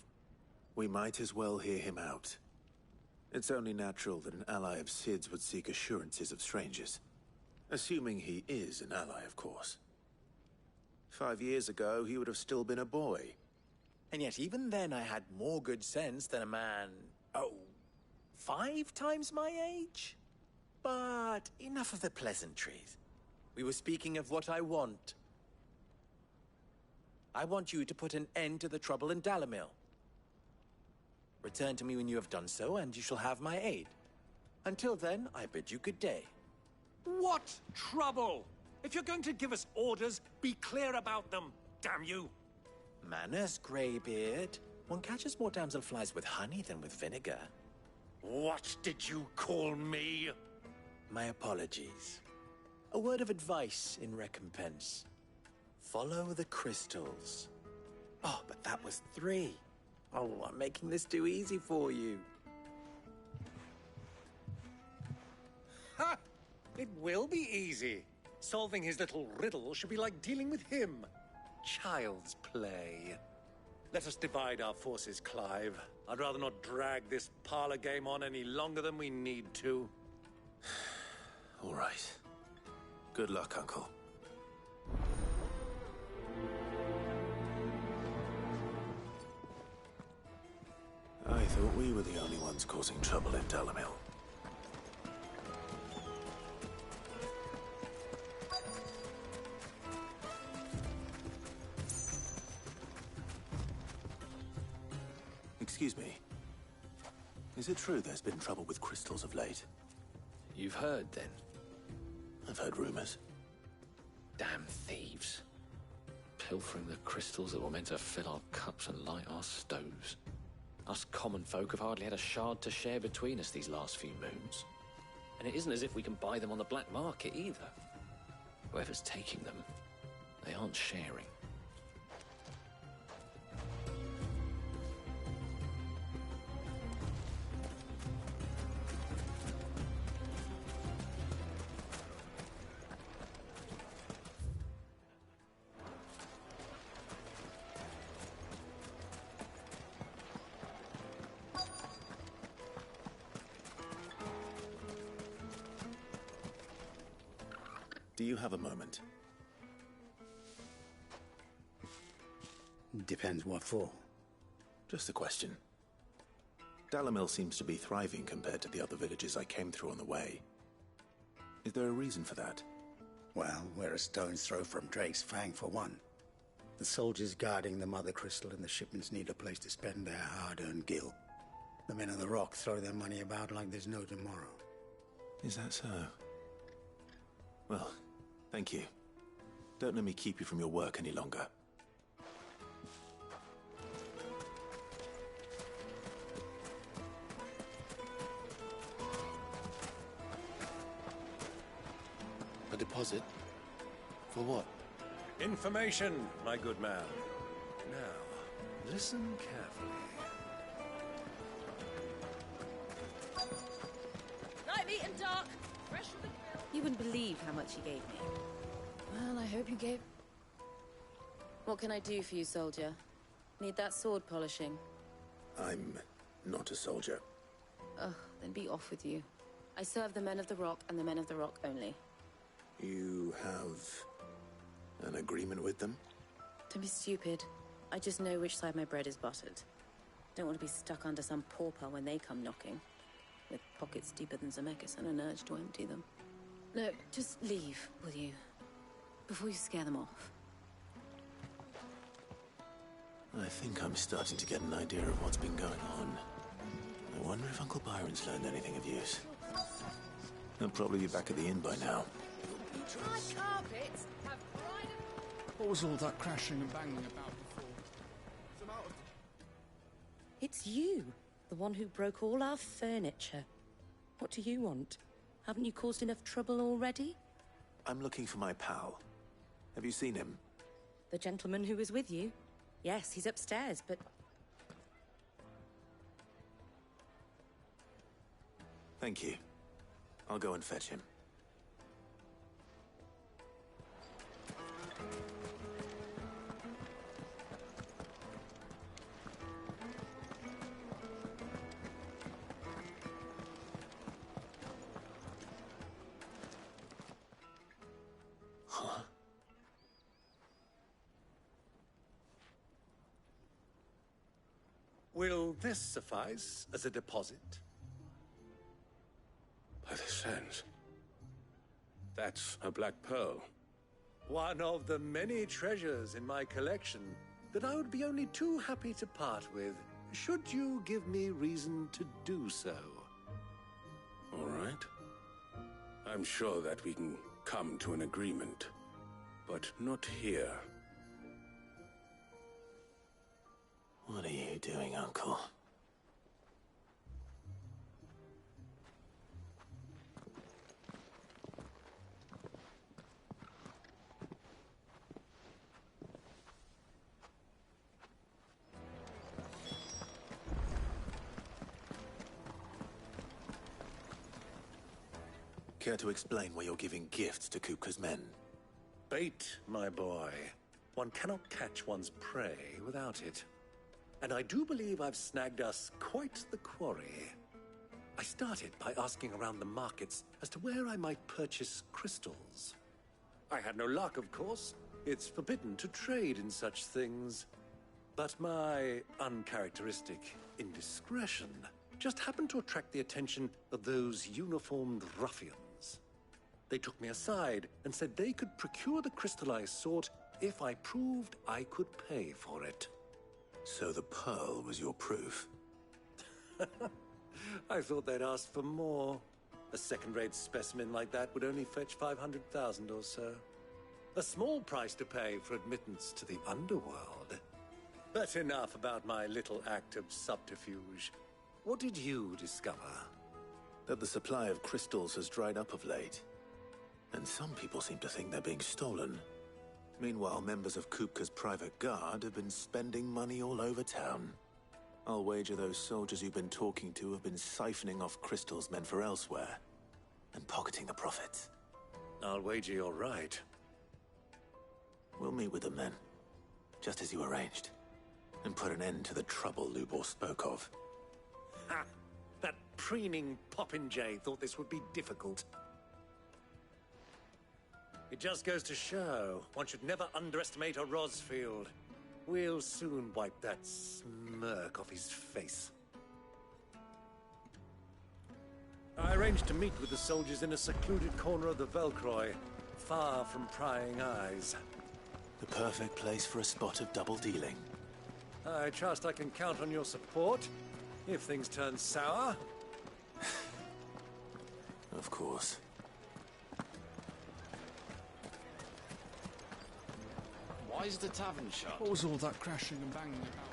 [SPEAKER 1] We might as well hear him out. It's only natural that an ally of Sid's would seek assurances of strangers. Assuming he is an ally, of course. 5 years ago, he would have still been a boy.
[SPEAKER 10] And yet even then I had more good sense than a man, 5 times my age? But enough of the pleasantries. We were speaking of what I want. I want you to put an end to the trouble in Dalamil. Return to me when you have done so, and you shall have my aid. Until then, I bid you good day.
[SPEAKER 6] What trouble? If you're going to give us orders, be clear about them, damn you!
[SPEAKER 10] Manners, Greybeard. One catches more damselflies with honey than with vinegar.
[SPEAKER 6] What did you call me?
[SPEAKER 10] My apologies. A word of advice in recompense. Follow the crystals. Oh, but that was 3. Oh, I'm making this too easy for you.
[SPEAKER 6] Ha! It will be easy. Solving his little riddle should be like dealing with him. Child's play. Let us divide our forces, Clive. I'd rather not drag this parlor game on any longer than we need to.
[SPEAKER 1] All right. Good luck, Uncle. I thought we were the only ones causing trouble in Dalamil. Excuse me. Is it true there's been trouble with crystals of late?
[SPEAKER 11] You've heard, then?
[SPEAKER 1] I've heard rumors.
[SPEAKER 11] Damn thieves. Pilfering the crystals that were meant to fill our cups and light our stoves. Us common folk have hardly had a shard to share between us these last few moons. And it isn't as if we can buy them on the black market either. Whoever's taking them, they aren't sharing.
[SPEAKER 1] Do you have a moment?
[SPEAKER 14] Depends what for.
[SPEAKER 1] Just a question. Dalamil seems to be thriving compared to the other villages I came through on the way. Is there a reason for that?
[SPEAKER 14] Well, we're a stone's throw from Drake's Fang, for one. The soldiers guarding the Mother Crystal and the shipments need a place to spend their hard-earned gil. The men of the Rock throw their money about like there's no tomorrow.
[SPEAKER 1] Is that so? Well, thank you. Don't let me keep you from your work any longer.
[SPEAKER 11] A deposit? For what?
[SPEAKER 6] Information, my good man. Now, listen carefully.
[SPEAKER 8] Night meat and dark. Fresh from the grill. You wouldn't believe how much he gave me. Well, I hope you gave... What can I do for you, soldier? Need that sword polishing?
[SPEAKER 1] I'm not a soldier.
[SPEAKER 8] Ugh, then be off with you. I serve the men of the Rock and the men of the Rock only.
[SPEAKER 1] You have an agreement with them?
[SPEAKER 8] Don't be stupid. I just know which side my bread is buttered. Don't want to be stuck under some pauper when they come knocking. With pockets deeper than Zemeckis and an urge to empty them. No, just leave, will you? Before you scare them off.
[SPEAKER 1] I think I'm starting to get an idea of what's been going on. I wonder if Uncle Byron's learned anything of use. He'll probably be back at the inn by now.
[SPEAKER 8] Dry carpets have pride.
[SPEAKER 5] What was all that crashing and banging about before?
[SPEAKER 8] It's you, the one who broke all our furniture. What do you want? Haven't you caused enough trouble already?
[SPEAKER 1] I'm looking for my pal. Have you seen him?
[SPEAKER 8] The gentleman who was with you? Yes, he's upstairs, but...
[SPEAKER 1] Thank you. I'll go and fetch him. Huh?
[SPEAKER 6] Will this suffice as a deposit?
[SPEAKER 4] By the sands. That's a black pearl.
[SPEAKER 6] One of the many treasures in my collection that I would be only too happy to part with, should you give me reason to do so.
[SPEAKER 4] All right. I'm sure that we can come to an agreement, but not here.
[SPEAKER 1] What are you doing, Uncle? Care to explain why you're giving gifts to Kupka's men?
[SPEAKER 6] Bait, my boy. One cannot catch one's prey without it. And I do believe I've snagged us quite the quarry. I started by asking around the markets as to where I might purchase crystals. I had no luck, of course. It's forbidden to trade in such things. But my uncharacteristic indiscretion just happened to attract the attention of those uniformed ruffians. They took me aside and said they could procure the crystal I sought if I proved I could pay for it.
[SPEAKER 1] So the pearl was your proof?
[SPEAKER 6] I thought they'd ask for more. A second-rate specimen like that would only fetch 500,000 or so. A small price to pay for admittance to the underworld. But enough about my little act of subterfuge. What did you discover?
[SPEAKER 1] That the supply of crystals has dried up of late. And some people seem to think they're being stolen. Meanwhile, members of Kupka's private guard have been spending money all over town. I'll wager those soldiers you've been talking to have been siphoning off crystals meant for elsewhere, and pocketing the profits.
[SPEAKER 6] I'll wager you're right.
[SPEAKER 1] We'll meet with them then, just as you arranged, and put an end to the trouble Lubor spoke of.
[SPEAKER 6] Ha! That preening popinjay thought this would be difficult. It just goes to show, one should never underestimate a Rosfield. We'll soon wipe that smirk off his face. I arranged to meet with the soldiers in a secluded corner of the Velcroy, far from prying eyes.
[SPEAKER 1] The perfect place for a spot of double dealing.
[SPEAKER 6] I trust I can count on your support, if things turn sour.
[SPEAKER 1] Of course.
[SPEAKER 5] Why is the tavern shut? What was all that crashing and banging about?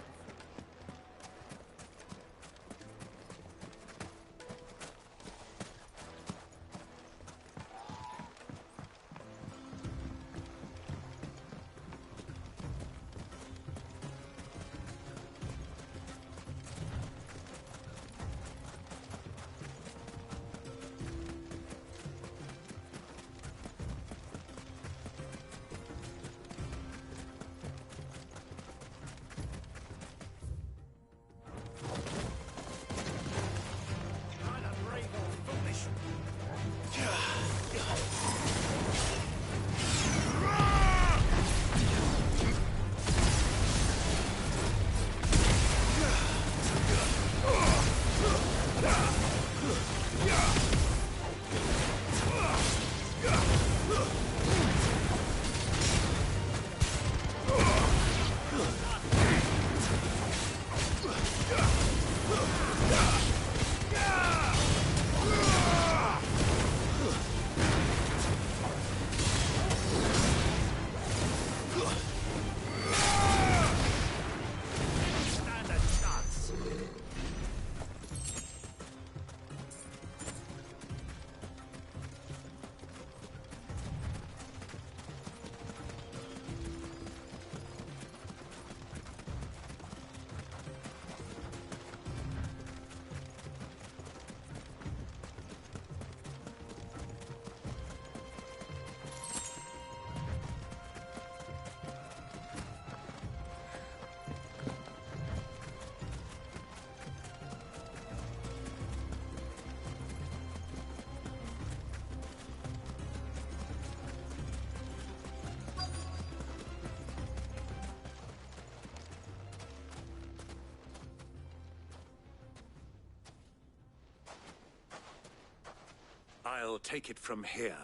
[SPEAKER 6] I'll take it from here.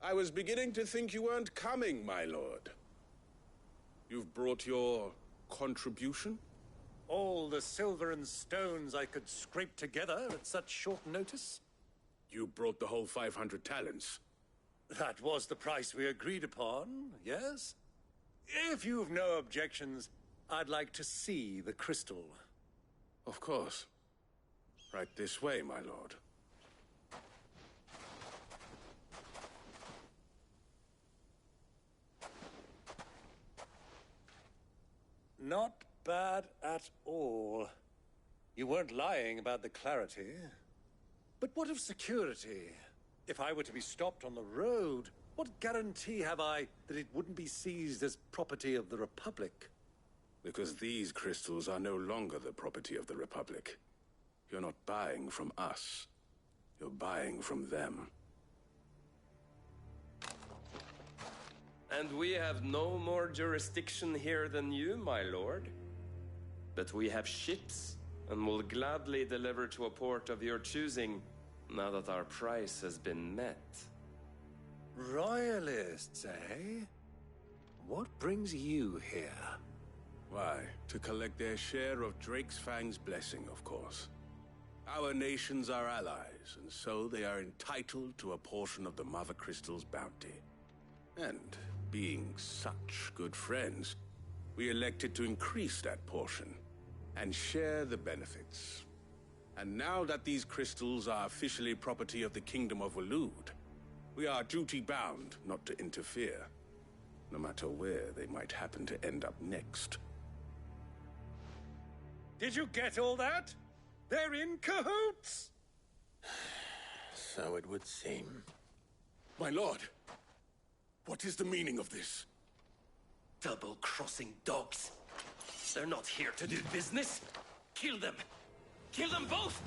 [SPEAKER 4] I was beginning to think you weren't coming, my lord. You've brought your contribution?
[SPEAKER 6] All the silver and stones I could scrape together at such short notice?
[SPEAKER 4] You brought the whole 500 talents.
[SPEAKER 6] That was the price we agreed upon, yes? If you've no objections, I'd like to see the crystal.
[SPEAKER 4] Of course. Right this way, my lord.
[SPEAKER 6] Not bad at all. You weren't lying about the clarity. But what of security? If I were to be stopped on the road, what guarantee have I that it wouldn't be seized as property of the Republic?
[SPEAKER 4] Because these crystals are no longer the property of the Republic. You're not buying from us. You're buying from them.
[SPEAKER 9] And we have no more jurisdiction here than you, my lord. But we have ships, and will gladly deliver to a port of your choosing, now that our price has been met.
[SPEAKER 6] Royalists, eh? What brings you here?
[SPEAKER 4] Why, to collect their share of Drake's Fang's blessing, of course. Our nations are allies, and so they are entitled to a portion of the Mother Crystal's bounty. And being such good friends, we elected to increase that portion and share the benefits. And now that these crystals are officially property of the Kingdom of Waloed, we are duty-bound not to interfere, no matter where they might happen to end up next.
[SPEAKER 6] Did you get all that? They're in cahoots!
[SPEAKER 1] So it would seem.
[SPEAKER 4] My lord, what is the meaning of this?
[SPEAKER 9] Double-crossing dogs. They're not here to do business. Kill them! Kill them both!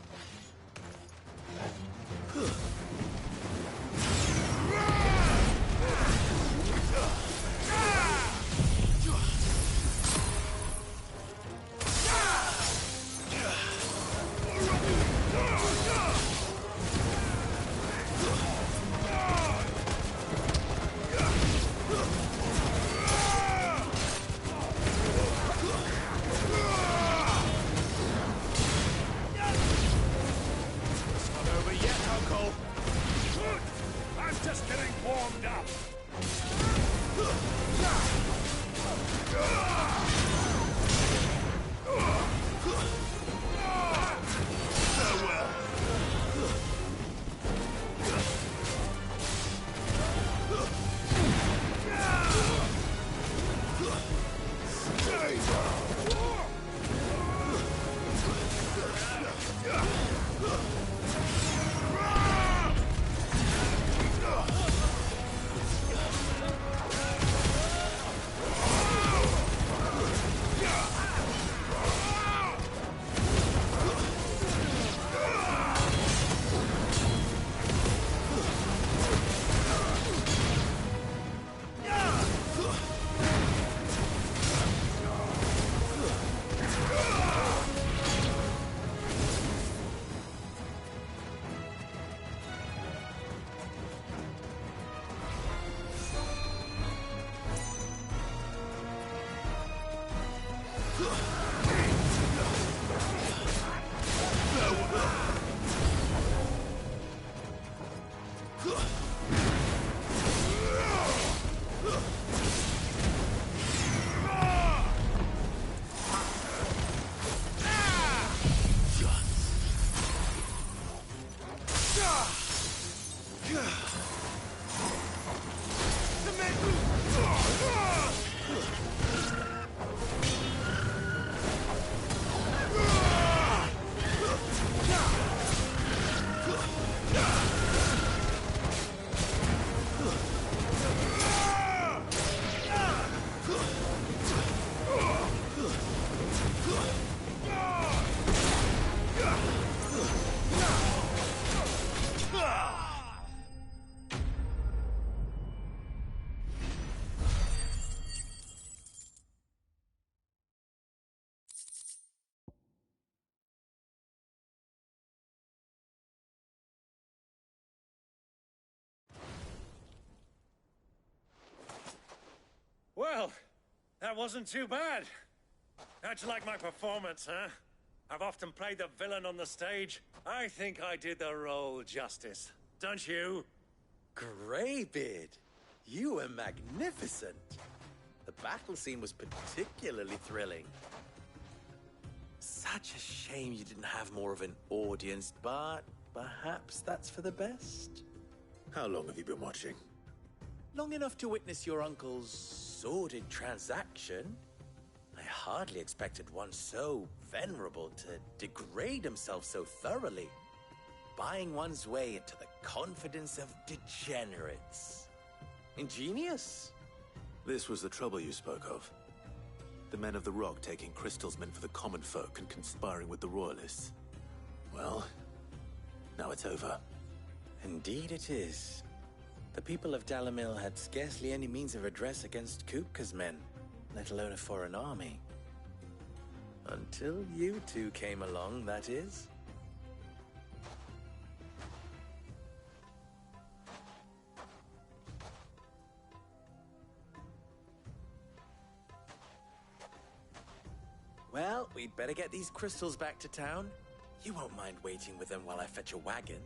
[SPEAKER 6] Well, that wasn't too bad. How'd you like my performance, huh? I've often played the villain on the stage. I think I did the role justice. Don't you?
[SPEAKER 10] Greybeard, you were magnificent. The battle scene was particularly thrilling. Such a shame you didn't have more of an audience, but perhaps that's for the best.
[SPEAKER 1] How long have you been watching?
[SPEAKER 10] Long enough to witness your uncle's sordid transaction. I hardly expected one so venerable to degrade himself so thoroughly. Buying one's way into the confidence of degenerates. Ingenious.
[SPEAKER 1] This was the trouble you spoke of. The men of the Rock taking crystals meant for the common folk and conspiring with the Royalists. Well, now it's over.
[SPEAKER 10] Indeed it is. The people of Dalamil had scarcely any means of redress against Kupka's men, let alone a foreign army. Until you two came along, that is. Well, we'd better get these crystals back to town. You won't mind waiting with them while I fetch a wagon.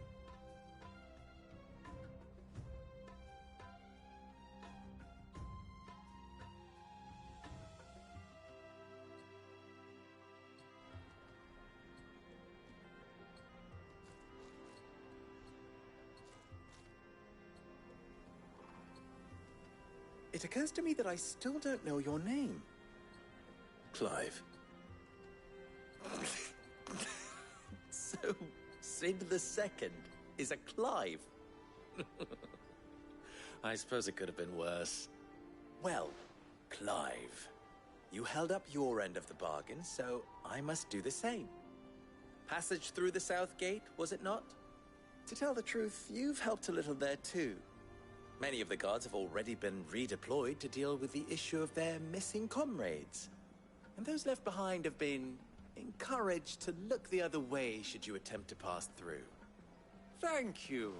[SPEAKER 10] It occurs to me that I still don't know your name.
[SPEAKER 1] Clive.
[SPEAKER 10] So, Sid the Second is a Clive. I suppose it could have been worse. Well, Clive, you held up your end of the bargain, so I must do the same. Passage through the South Gate, was it not? To tell the truth, you've helped a little there too. Many of the guards have already been redeployed to deal with the issue of their missing comrades. And those left behind have been encouraged to look the other way should you attempt to pass through.
[SPEAKER 6] Thank you.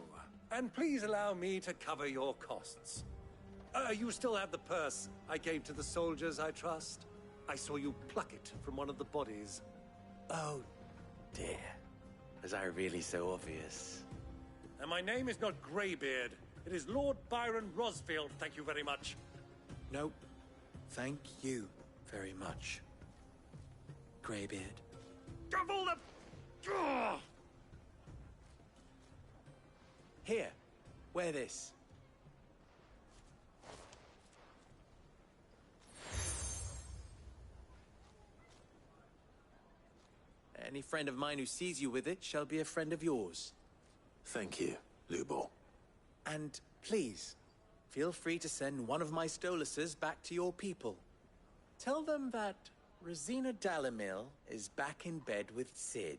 [SPEAKER 6] And please allow me to cover your costs. You still have the purse I gave to the soldiers, I trust? I saw you pluck it from one of the bodies.
[SPEAKER 10] Oh, dear. Was I really so obvious?
[SPEAKER 6] And my name is not Greybeard. It is Lord Byron Rosfield, thank you very much.
[SPEAKER 10] No, thank you very much, Greybeard.
[SPEAKER 6] Double the... Ugh!
[SPEAKER 10] Here, wear this. Any friend of mine who sees you with it shall be a friend of yours.
[SPEAKER 1] Thank you, Lubor.
[SPEAKER 10] And please, feel free to send one of my Stoluses back to your people. Tell them that Rosina Dalamil is back in bed with Sid.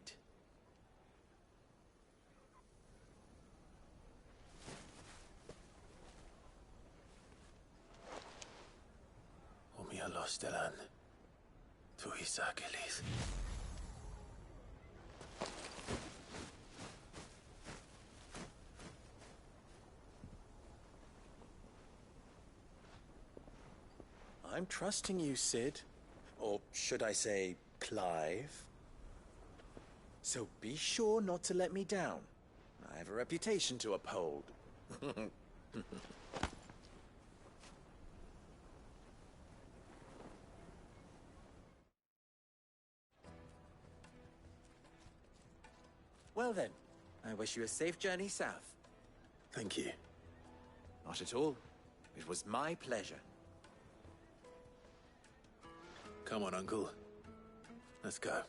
[SPEAKER 1] Omia los Delan. Tu Isakelis.
[SPEAKER 10] I'm trusting you, Sid. Or should I say, Clive? So be sure not to let me down. I have a reputation to uphold. Well then, I wish you a safe journey south.
[SPEAKER 1] Thank you.
[SPEAKER 10] Not at all. It was my pleasure.
[SPEAKER 1] Come on, Uncle. Let's go.